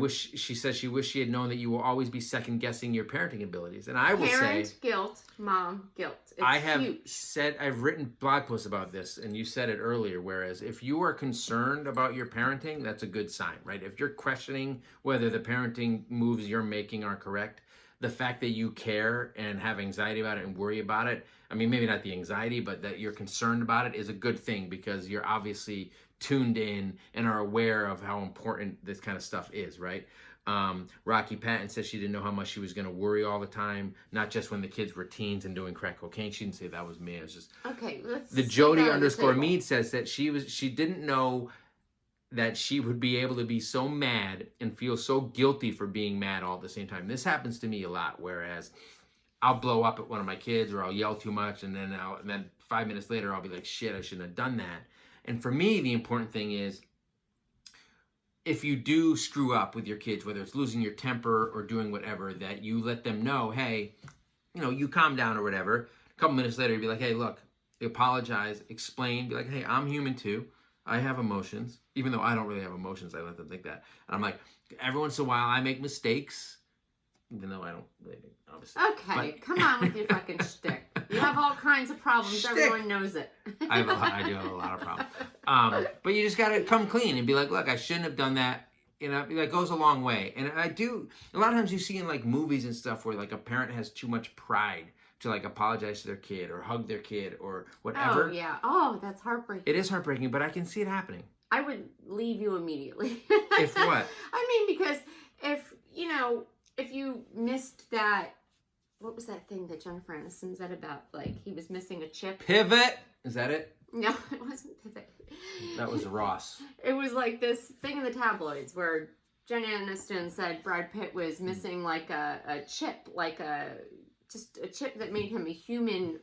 she says she wished she had known that you will always be second guessing your parenting abilities. And I will say, parent guilt, mom guilt. It's I've written blog posts about this, and you said it earlier, whereas if you are concerned about your parenting, that's a good sign, right? If you're questioning whether the parenting moves you're making are correct, the fact that you care and have anxiety about it and worry about it, I mean, maybe not the anxiety, but that you're concerned about it is a good thing, because you're obviously tuned in and are aware of how important this kind of stuff is, right? Rocky Patton says she didn't know how much she was going to worry all the time, not just when the kids were teens and doing crack cocaine. She didn't say that was me. It was just the Jody_Mead says that she didn't know that she would be able to be so mad and feel so guilty for being mad all at the same time. This happens to me a lot, whereas I'll blow up at one of my kids or I'll yell too much, and then 5 minutes later I'll be like, shit, I shouldn't have done that. And for me, the important thing is, if you do screw up with your kids, whether it's losing your temper or doing whatever, that you let them know, hey, you calm down or whatever. A couple minutes later, you'd be like, hey, look, apologize, explain, be like, hey, I'm human too. I have emotions. Even though I don't really have emotions, I let them think that. And I'm like, every once in a while, I make mistakes, even though I don't really, obviously. Okay, come on with your fucking shtick. You have all kinds of problems. Everyone knows it. I do have a lot of problems. But you just got to come clean and be like, look, I shouldn't have done that. That goes a long way. And a lot of times you see in like movies and stuff where like a parent has too much pride to like apologize to their kid or hug their kid or whatever. Oh, yeah. Oh, that's heartbreaking. It is heartbreaking, but I can see it happening. I would leave you immediately. If what? I mean, because if you missed that, what was that thing that Jennifer Aniston said about, like, he was missing a chip? Pivot! Is that it? No, it wasn't Pivot. That was Ross. It was like this thing in the tabloids where Jen Aniston said Brad Pitt was missing like a chip, like just a chip that made him a human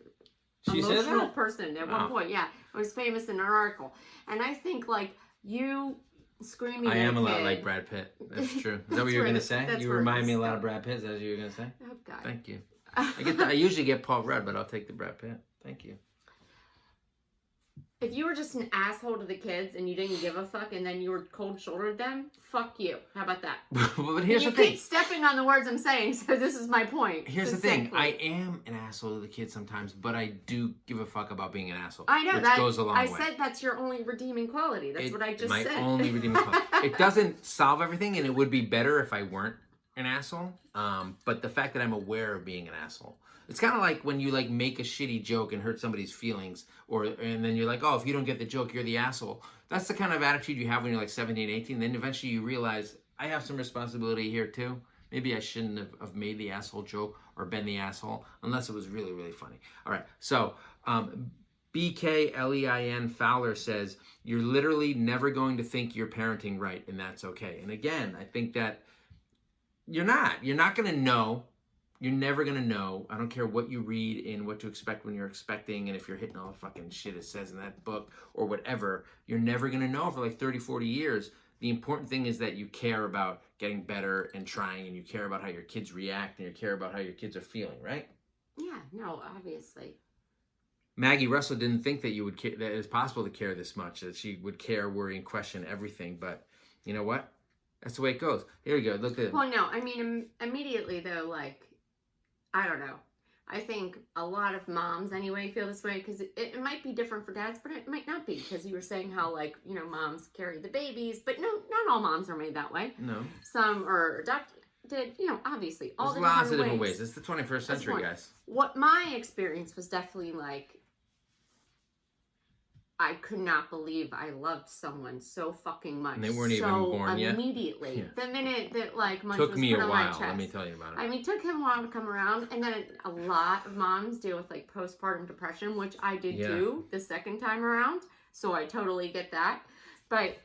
emotional person at one point. Yeah, it was famous in an article. And I think, like, you screaming I at am a a lot kid, like Brad Pitt. That's true. Is that what you were going to say? You remind me a lot of Brad Pitt. Is that what you were going to say? Oh, God. Thank you. I usually get Paul Rudd, but I'll take the Brad Pitt. Thank you. If you were just an asshole to the kids and you didn't give a fuck and then you were cold-shouldered them, fuck you. How about that? But here's the thing. You keep stepping on the words I'm saying, so this is my point. Here's the thing. I am an asshole to the kids sometimes, but I do give a fuck about being an asshole. I know. Which that goes a long way. I said that's your only redeeming quality. That's what I just said. My only redeeming quality. It doesn't solve everything, and it would be better if I weren't an asshole. But the fact that I'm aware of being an asshole. It's kind of like when you like make a shitty joke and hurt somebody's feelings, and then you're like, oh, if you don't get the joke, you're the asshole. That's the kind of attitude you have when you're like 17, 18. Then eventually you realize, I have some responsibility here too. Maybe I shouldn't have made the asshole joke or been the asshole, unless it was really, really funny. All right, so BKLEIN Fowler says, you're literally never going to think you're parenting right, and that's okay. And again, I think that you're not going to know. You're never going to know. I don't care what you read and what to expect when you're expecting, and if you're hitting all the fucking shit it says in that book or whatever, you're never going to know for like 30, 40 years. The important thing is that you care about getting better and trying, and you care about how your kids react, and you care about how your kids are feeling, right? Yeah, no, obviously. Maggie Russell didn't think that you would that it's possible to care this much, that she would care, worry, and question everything, but you know what? That's the way it goes. Here we go. Look at. Well, no, I mean, immediately though, like, I don't know. I think a lot of moms anyway feel this way because it might be different for dads, but it might not be, because you were saying how, like, you know, moms carry the babies, but no, not all moms are made that way. No. Some are adopted, you know, obviously. All There's lots of different ways. It's the 21st century, guys. What my experience was definitely like, I could not believe I loved someone so fucking much. And they weren't even born yet? Immediately. Yeah. The minute that, like, Munch was put on my chest. Took me a while, let me tell you about it. I mean, it took him a while to come around. And then a lot of moms deal with, like, postpartum depression, which I did too the second time around. So I totally get that. But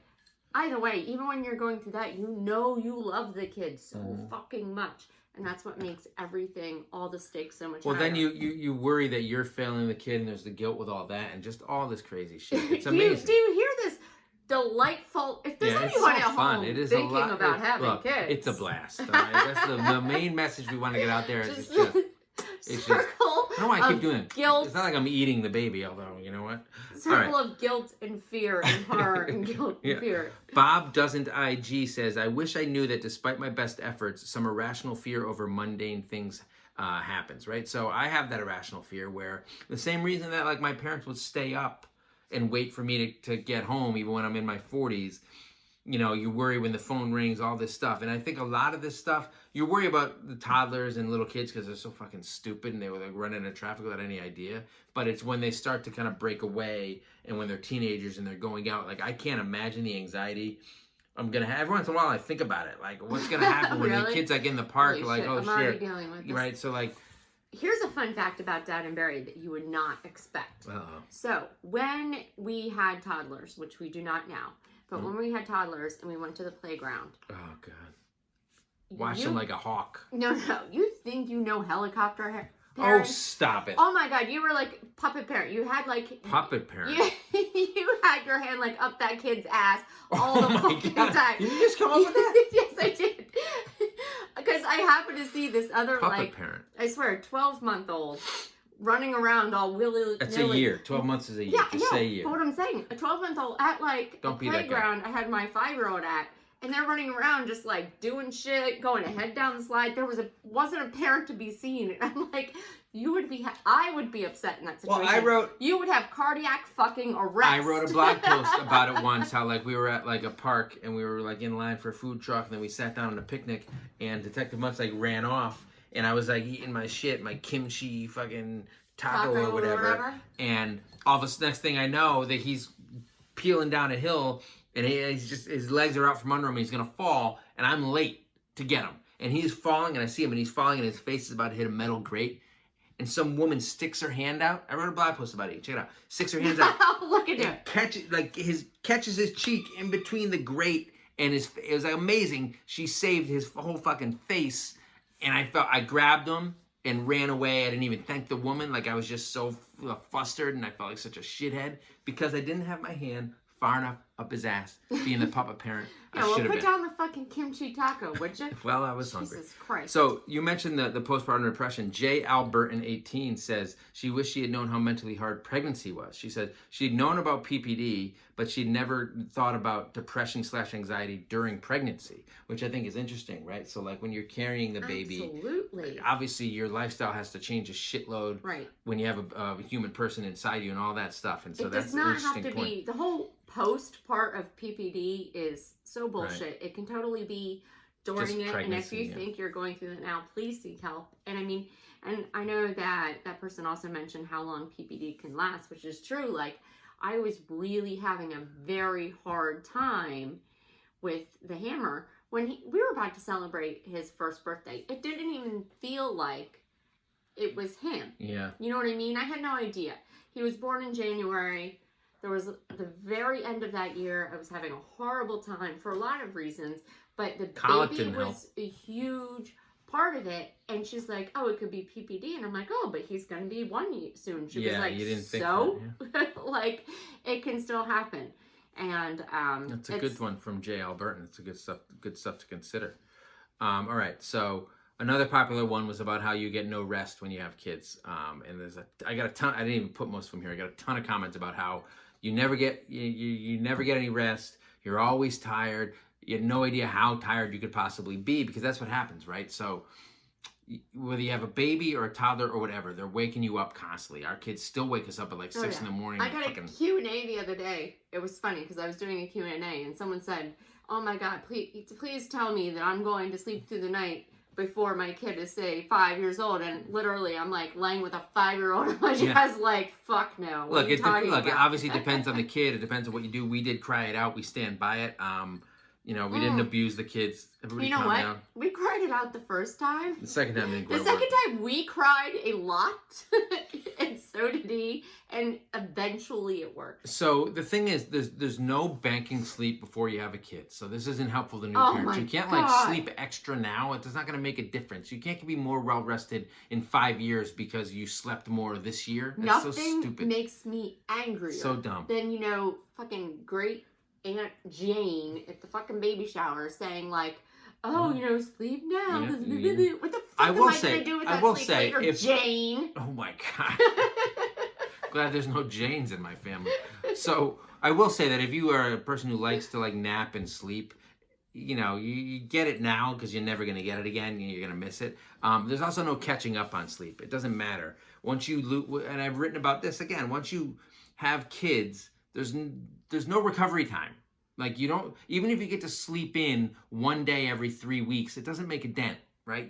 either way, even when you're going through that, you know you love the kids so fucking much. And that's what makes everything, all the stakes so much higher. Well, then you worry that you're failing the kid, and there's the guilt with all that, and just all this crazy shit. It's amazing. Do you hear this delightful... If there's anyone at home thinking about having kids... It's a blast. All right? That's the main message we want to get out there. It's just, I don't know why I keep doing it. Guilt. It's not like I'm eating the baby, although, you know what? Circle of guilt and fear and horror and guilt and fear. Bob Doesn't IG says, I wish I knew that despite my best efforts, some irrational fear over mundane things happens, right? So I have that irrational fear where the same reason that, like, my parents would stay up and wait for me to get home even when I'm in my 40s. You know, you worry when the phone rings, all this stuff. And I think a lot of this stuff, you worry about the toddlers and little kids because they're so fucking stupid and they would, like, run into traffic without any idea. But it's when they start to kind of break away and when they're teenagers and they're going out. Like, I can't imagine the anxiety I'm going to have. Every once in a while, I think about it. Like, what's going to happen when the kids, like, in the park are like, oh, I'm already dealing with this. Right, so, like... Here's a fun fact about Dad and Barry that you would not expect. Uh-oh. So, when we had toddlers, which we do not now, but when we had toddlers and we went to the playground. Oh, God. Watch them like a hawk. No. You think you know helicopter parent? Oh, stop it. Oh, my God. You were like puppet parent. You had like... Puppet parent? You had your hand like up that kid's ass all the fucking time. Did you just come up with that? Yes, I did. Because I happened to see this other, puppet parent. I swear, 12-month-old running around all willy-nilly. That's a year. 12 months is a year. Yeah, just say a year. But what I'm saying, a 12-month-old at, like, a playground I had my 5-year-old at, and they're running around just, like, doing shit, going to head down the slide. There wasn't a parent to be seen. And I'm like, I would be upset in that situation. Well, you would have cardiac fucking arrest. I wrote a blog post about it once, how, like, we were at, like, a park, and we were, like, in line for a food truck, and then we sat down on a picnic, and Detective Muntz, like, ran off, and I was, like, eating my shit, my kimchi fucking taco or whatever, and all this next thing I know, that he's peeling down a hill, and his legs are out from under him, and he's gonna fall, and I'm late to get him, and he's falling, and I see him, and he's falling, and his face is about to hit a metal grate, and some woman sticks her hand out. I wrote a blog post about it. Check it out. Sticks her hands out. Look at him. Catches his cheek in between the grate, and it was like amazing. She saved his whole fucking face, and I grabbed him, and ran away. I didn't even thank the woman. Like, I was just so flustered, and I felt like such a shithead because I didn't have my hand far enough up his ass, being the puppet parent. Yeah, well, put down the fucking kimchi taco, would you? Well, I was hungry. Jesus Christ. So, you mentioned the postpartum depression. J. Albertin, 18, says she wished she had known how mentally hard pregnancy was. She said she'd known about PPD, but she'd never thought about depression/anxiety during pregnancy, which I think is interesting, right? So, like, when you're carrying the baby, absolutely, obviously your lifestyle has to change a shitload, right? When you have a human person inside you and all that stuff, and so that's an interesting point. It does not have to be the whole post part of PPD is so bullshit. Right. It can totally be during it, and if you think you're going through that now, please seek help. And I mean, and I know that person also mentioned how long PPD can last, which is true. Like, I was really having a very hard time with the hammer when we were about to celebrate his first birthday. It didn't even feel like it was him. Yeah. You know what I mean? I had no idea. He was born in January. There was the very end of that year, I was having a horrible time for a lot of reasons, but the baby was a huge part of it. And she's like, oh, it could be PPD. And I'm like, oh, but he's going to be 1 year soon. She was like, you didn't think so? That, yeah. Like, it can still happen. And that's a good one from J. Albertin. It's a good stuff to consider. All right, so another popular one was about how you get no rest when you have kids. And I got a ton. I didn't even put most of them here. I got a ton of comments about how you never get any rest. You're always tired. You have no idea how tired you could possibly be, because that's what happens, right? So whether you have a baby or a toddler or whatever, they're waking you up constantly. Our kids still wake us up at like 6 in the morning. I got a Q&A the other day. It was funny because I was doing a Q&A and someone said, oh my God, please tell me that I'm going to sleep through the night before my kid is, say, 5 years old. And literally, I'm like laying with a 5-year-old on my chest, like, fuck no. Look, it obviously depends on the kid. It depends on what you do. We did cry it out. We stand by it. We didn't abuse the kids. Everybody you know what? Down. We cried it out the first time. The second time didn't quite work. The second time we cried a lot, and so did he, and eventually it worked. So the thing is, there's no banking sleep before you have a kid. So this isn't helpful to new parents. You can't sleep extra now. It's not going to make a difference. You can't be more well rested in 5 years because you slept more this year. That's so stupid. Nothing makes me angrier. So dumb. Than fucking great Aunt Jane at the fucking baby shower saying like, oh, sleep now. Yeah. What the fuck am I going to do with that sleep later, Jane? Oh my God. Glad there's no Janes in my family. So I will say that if you are a person who likes to like nap and sleep, you get it now because you're never going to get it again. You're going to miss it. There's also no catching up on sleep. It doesn't matter. Once you and I've written about this again, once you have kids, there's no recovery time. Like, you don't, even if you get to sleep in 1 day every 3 weeks, it doesn't make a dent, right?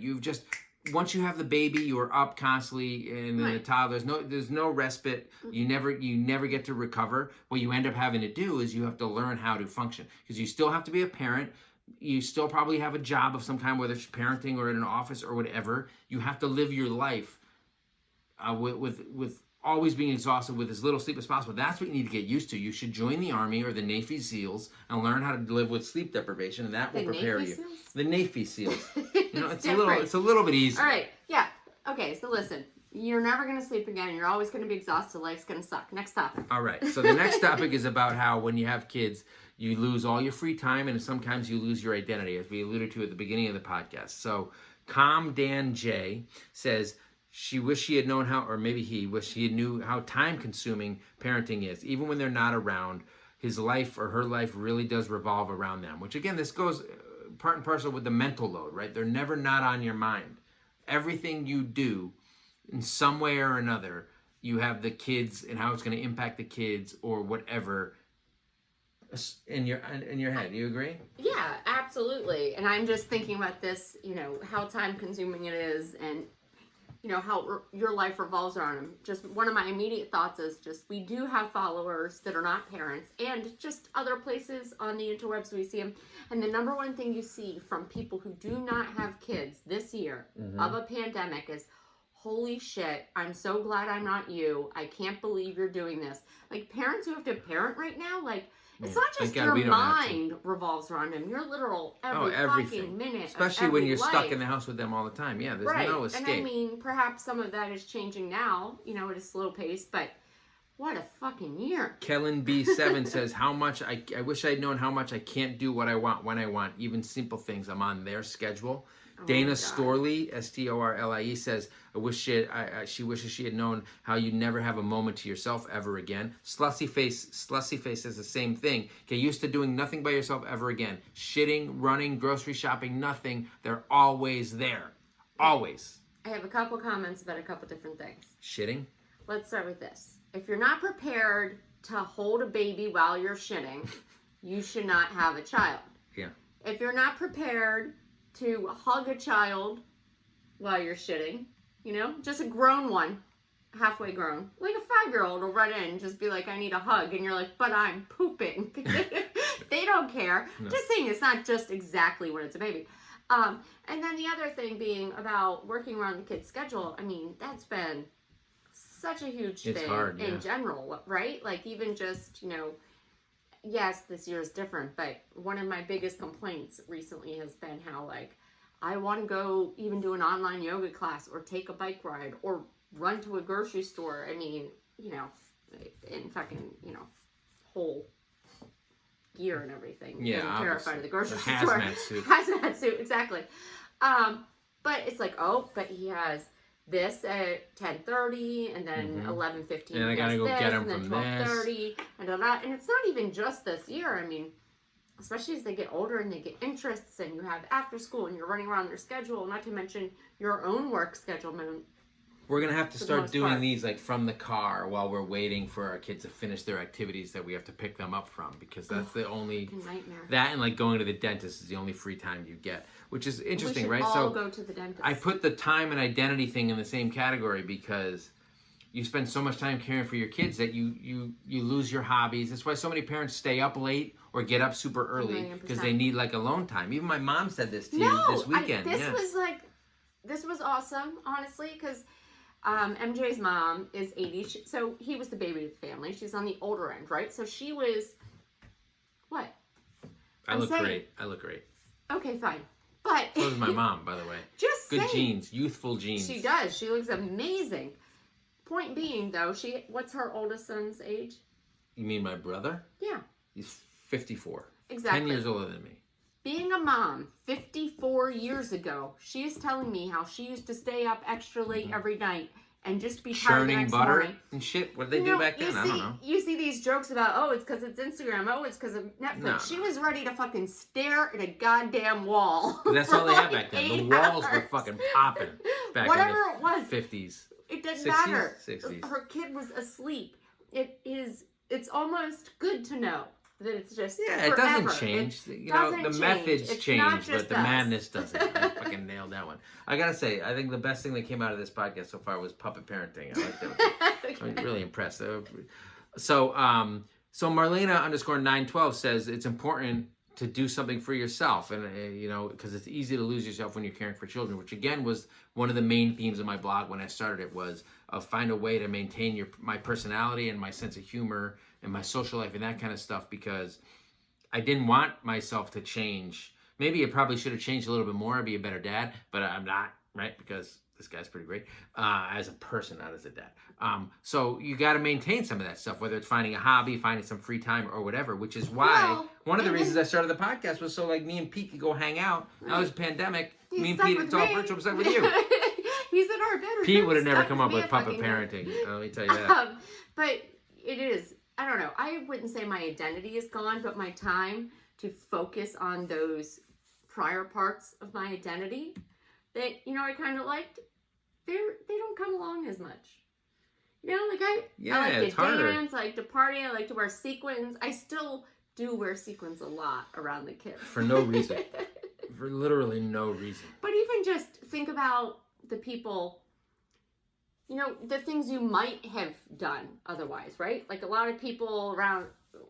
Once you have the baby, you are up constantly, and then the toddler, there's no respite. You never get to recover. What you end up having to do is you have to learn how to function, because you still have to be a parent. You still probably have a job of some kind, whether it's parenting or in an office or whatever. You have to live your life with always being exhausted with as little sleep as possible. That's what you need to get used to. You should join the Army or the Navy SEALs and learn how to live with sleep deprivation, and that will prepare you. The Navy SEAls. It's a little bit easier. All right. Yeah. Okay. So listen, you're never going to sleep again. You're always going to be exhausted. Life's going to suck. Next topic. All right. So the next topic is about how when you have kids, you lose all your free time, and sometimes you lose your identity, as we alluded to at the beginning of the podcast. So Calm Dan J says, she wished she had known how, or maybe he wished he knew how time-consuming parenting is. Even when they're not around, his life or her life really does revolve around them. Which, again, this goes part and parcel with the mental load, right? They're never not on your mind. Everything you do, in some way or another, you have the kids and how it's going to impact the kids or whatever in your head. You agree? Yeah, absolutely. And I'm just thinking about this, how time-consuming it is, and how your life revolves around them. Just one of my immediate thoughts is we do have followers that are not parents, and just other places on the interwebs we see them. And the number one thing you see from people who do not have kids this year of a pandemic is, holy shit, I'm so glad I'm not you. I can't believe you're doing this. Like, parents who have to parent right now, like, It's not just your mind revolves around him. Your literal fucking minute. Especially when you're stuck in the house with them all the time. Yeah, there's no escape. And I mean, perhaps some of that is changing now, at a slow pace, but what a fucking year. Kellen B7 says, how much I wish I'd known how much I can't do what I want when I want. Even simple things. I'm on their schedule. Dana Storley, Storlie, says, she wishes she had known how you never have a moment to yourself ever again. Slussy Face says the same thing. Get used to doing nothing by yourself ever again. Shitting, running, grocery shopping, nothing. They're always there. Always. I have a couple comments about a couple different things. Shitting? Let's start with this. If you're not prepared to hold a baby while you're shitting, you should not have a child. Yeah. If you're not prepared to hug a child while you're shitting, just a grown one, halfway grown, like a 5-year-old will run in and just be like, I need a hug, and you're like, but I'm pooping. They don't care. No. Just saying, it's not just exactly when it's a baby. And then the other thing being about working around the kid's schedule, I mean, that's been such a huge thing in general, right? Like even just, yes, this year is different, but one of my biggest complaints recently has been how, like, I want to go even do an online yoga class or take a bike ride or run to a grocery store. I mean, in fucking, whole gear and everything. Yeah, I'm terrified of the grocery store. Hazmat suit. Hazmat suit, exactly. But it's like, but he has this at 10:30 and then 11:15. And I gotta go get him from 12:30 and it's not even just this year. I mean, especially as they get older and they get interests and you have after school and you're running around their schedule, not to mention your own work schedule. We're gonna have to start doing these like from the car while we're waiting for our kids to finish their activities that we have to pick them up from, because that's the only nightmare. That and like going to the dentist is the only free time you get, which is interesting, right? All go to the dentist. I put the time and identity thing in the same category because you spend so much time caring for your kids that you lose your hobbies. That's why so many parents stay up late or get up super early because they need like alone time. Even my mom said this to you this weekend. This was awesome, honestly, because MJ's mom is 80, so he was the baby of the family. She's on the older end, right? So she was, what? I look great. Okay, fine. But so does my mom, by the way. Just good genes, youthful genes. She does. She looks amazing. Point being, though, what's her oldest son's age? You mean my brother? Yeah. He's 54. Exactly. 10 years older than me. Being a mom 54 years ago, she is telling me how she used to stay up extra late every night and just be tired the next butter morning. And shit. What did they do back then? I don't know. You see these jokes about, it's because it's Instagram. It's because of Netflix. No. She was ready to fucking stare at a goddamn wall. That's all they had back then. The walls were fucking popping back in the 50s. It doesn't 60s? matter. 60s. Her kid was asleep. It's almost good to know that it's just forever. It doesn't change. The methods change, but the madness doesn't. I fucking nailed that one. I gotta say, I think the best thing that came out of this podcast so far was puppet parenting. I like that. Okay. I'm really impressed. So Marlena _912 says it's important to do something for yourself, and because it's easy to lose yourself when you're caring for children, which again was one of the main themes of my blog when I started it, was find a way to maintain my personality and my sense of humor and my social life and that kind of stuff, because I didn't want myself to change. Maybe I probably should have changed a little bit more, I'd be a better dad, but I'm not, right? Because this guy's pretty great as a person, not as a dad. So you got to maintain some of that stuff, whether it's finding a hobby, finding some free time or whatever, which is why one of the reasons I started the podcast was so like me and Pete could go hang out. Now there's a pandemic. Me and Pete, it's all virtual. What's up with you? He's in our bedroom. Pete would have never come up with puppet parenting. Let me tell you that. But it is, I don't know. I wouldn't say my identity is gone, but my time to focus on those prior parts of my identity that, I kind of liked, they don't come along as much. I like to dance, I like to party, I like to wear sequins. I still do wear sequins a lot around the kids. For no reason. For literally no reason. But even just think about the people, the things you might have done otherwise, right? Like a lot of people around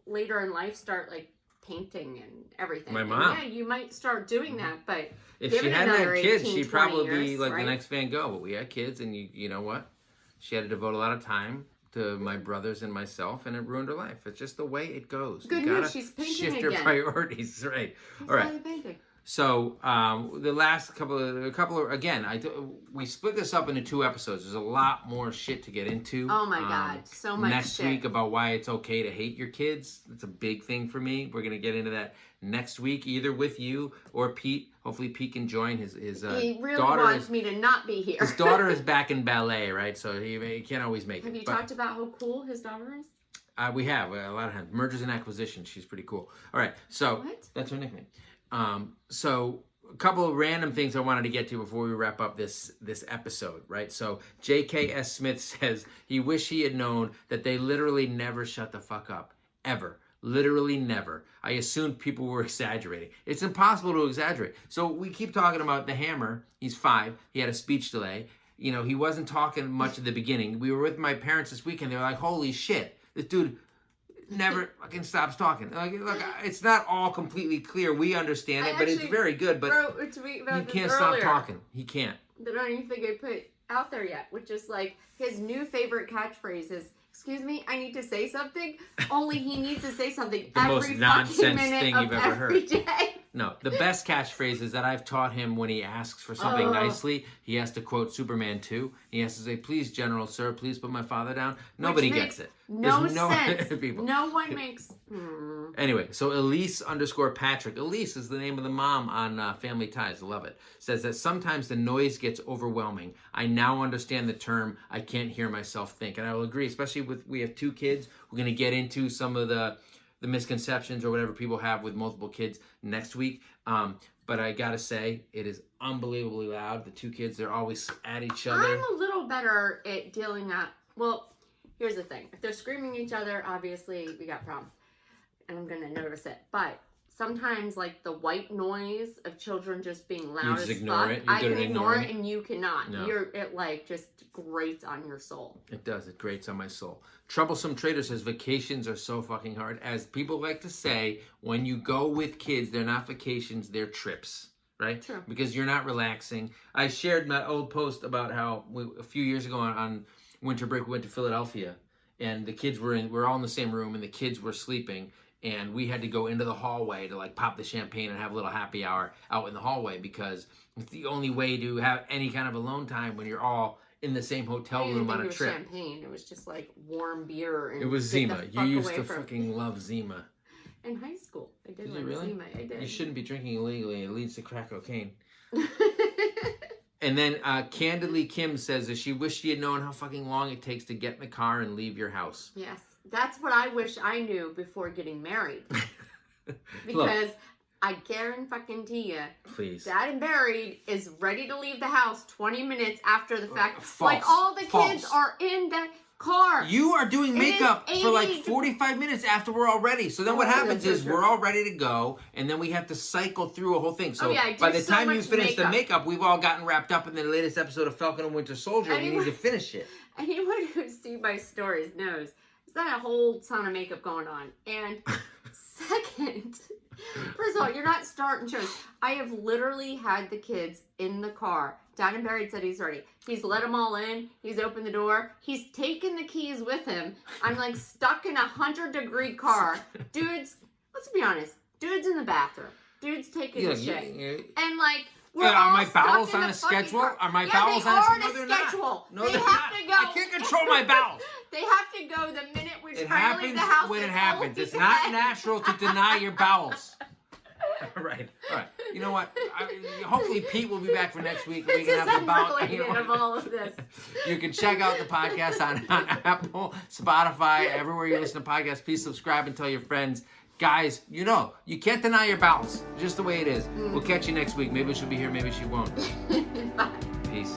later in life start like painting and everything. My mom. Yeah, you might start doing that, but if she hadn't had kids, she'd probably be like the next Van Gogh. But we had kids, and you know what? She had to devote a lot of time to my brothers and myself, and it ruined her life. It's just the way it goes. Good news, she's painting shift again. your priorities, right? She's all right. painting. So the last couple of again, we split this up into 2 episodes. There's a lot more shit to get into. Oh my God, so much next shit. week about why it's okay to hate your kids. It's a big thing for me. We're gonna get into that next week, either with you or Pete. Hopefully Pete can join. His he really daughter wants me to not be here. His daughter is back in ballet, right? So he can't always make it. Have you talked about how cool his daughter is? We have a lot of times. Mergers and acquisitions. She's pretty cool. All right, so what? That's her nickname. So a couple of random things I wanted to get to before we wrap up this episode, right? So J.K.S. Smith says he wished he had known that they literally never shut the fuck up, ever. Literally never. I assumed people were exaggerating. It's impossible to exaggerate. So we keep talking about the Hammer. He's 5. He had a speech delay. You know, he wasn't talking much at the beginning. We were with my parents this weekend. They were like, holy shit, this dude never fucking stops talking. Like, look, it's not all completely clear. We understand it, but it's very good. But he can't stop talking. He can't. I don't even think I put out there yet, which is like his new favorite catchphrase is, excuse me, I need to say something. Only he needs to say something the every most fucking nonsense minute thing of you've ever every heard. Day. No, the best catchphrase that I've taught him when he asks for something nicely, he has to quote Superman 2. He has to say, please, General, sir, please put my father down. Nobody gets it. No sense. People. No one makes... Anyway, so Elise_Patrick. Elise is the name of the mom on Family Ties. Love it. Says that sometimes the noise gets overwhelming. I now understand the term, I can't hear myself think. And I will agree, especially with, we have 2 kids. We're going to get into some of the misconceptions or whatever people have with multiple kids next week. But I gotta say, it is unbelievably loud. The 2 kids, they're always at each other. I'm a little better at dealing at, well, here's the thing. If they're screaming at each other, obviously we got problems. And I'm gonna notice it. But sometimes like the white noise of children just being loud as fuck, I can ignore it and you cannot. No. It like just grates on your soul. It does. It grates on my soul. Troublesome Trader says vacations are so fucking hard. As people like to say, when you go with kids, they're not vacations, they're trips. Right? True. Because you're not relaxing. I shared my old post about how a few years ago on winter break we went to Philadelphia and the kids we're all in the same room and the kids were sleeping. And we had to go into the hallway to like pop the champagne and have a little happy hour out in the hallway because it's the only way to have any kind of alone time when you're all in the same hotel room on a trip. It was champagne. It was just like warm beer. And it was Zima. You used to fucking love Zima. In high school, I did like really? Zima. I did. You shouldn't be drinking illegally. It leads to crack cocaine. And then Candidly Kim says that she wished she had known how fucking long it takes to get in the car and leave your house. Yes. That's what I wish I knew before getting married. Because Look, I guarantee you, please. Dad and Buried is ready to leave the house 20 minutes after the fact. False. Like all the kids are in the car. You are doing makeup for like 45 minutes after we're all ready. So then what happens is we're all ready to go, and then we have to cycle through a whole thing. So by the time you finish the makeup, we've all gotten wrapped up in the latest episode of Falcon and Winter Soldier, and we need to finish it. Anyone who's seen my stories knows there's not a whole ton of makeup going on. And second, first of all, you're not starting shows. I have literally had the kids in the car. Dad and Buried said he's ready. He's let them all in. He's opened the door. He's taken the keys with him. I'm like stuck in a 100-degree car. Dude's, let's be honest, dude's in the bathroom. Dude's taking a shit. And like, are my bowels on a schedule? Are my bowels on a schedule? No, they have to go. I can't control my bowels. They have to go the minute we're trying to leave the house. When it happens. It's not natural to deny your bowels. Right. All right. You know what? Hopefully Pete will be back for next week. This is unrelated of all of this. You can check out the podcast on Apple, Spotify, everywhere you listen to podcasts. Please subscribe and tell your friends. Guys, you know, you can't deny your bowels. Just the way it is. We'll catch you next week. Maybe she'll be here, maybe she won't. Bye. Peace.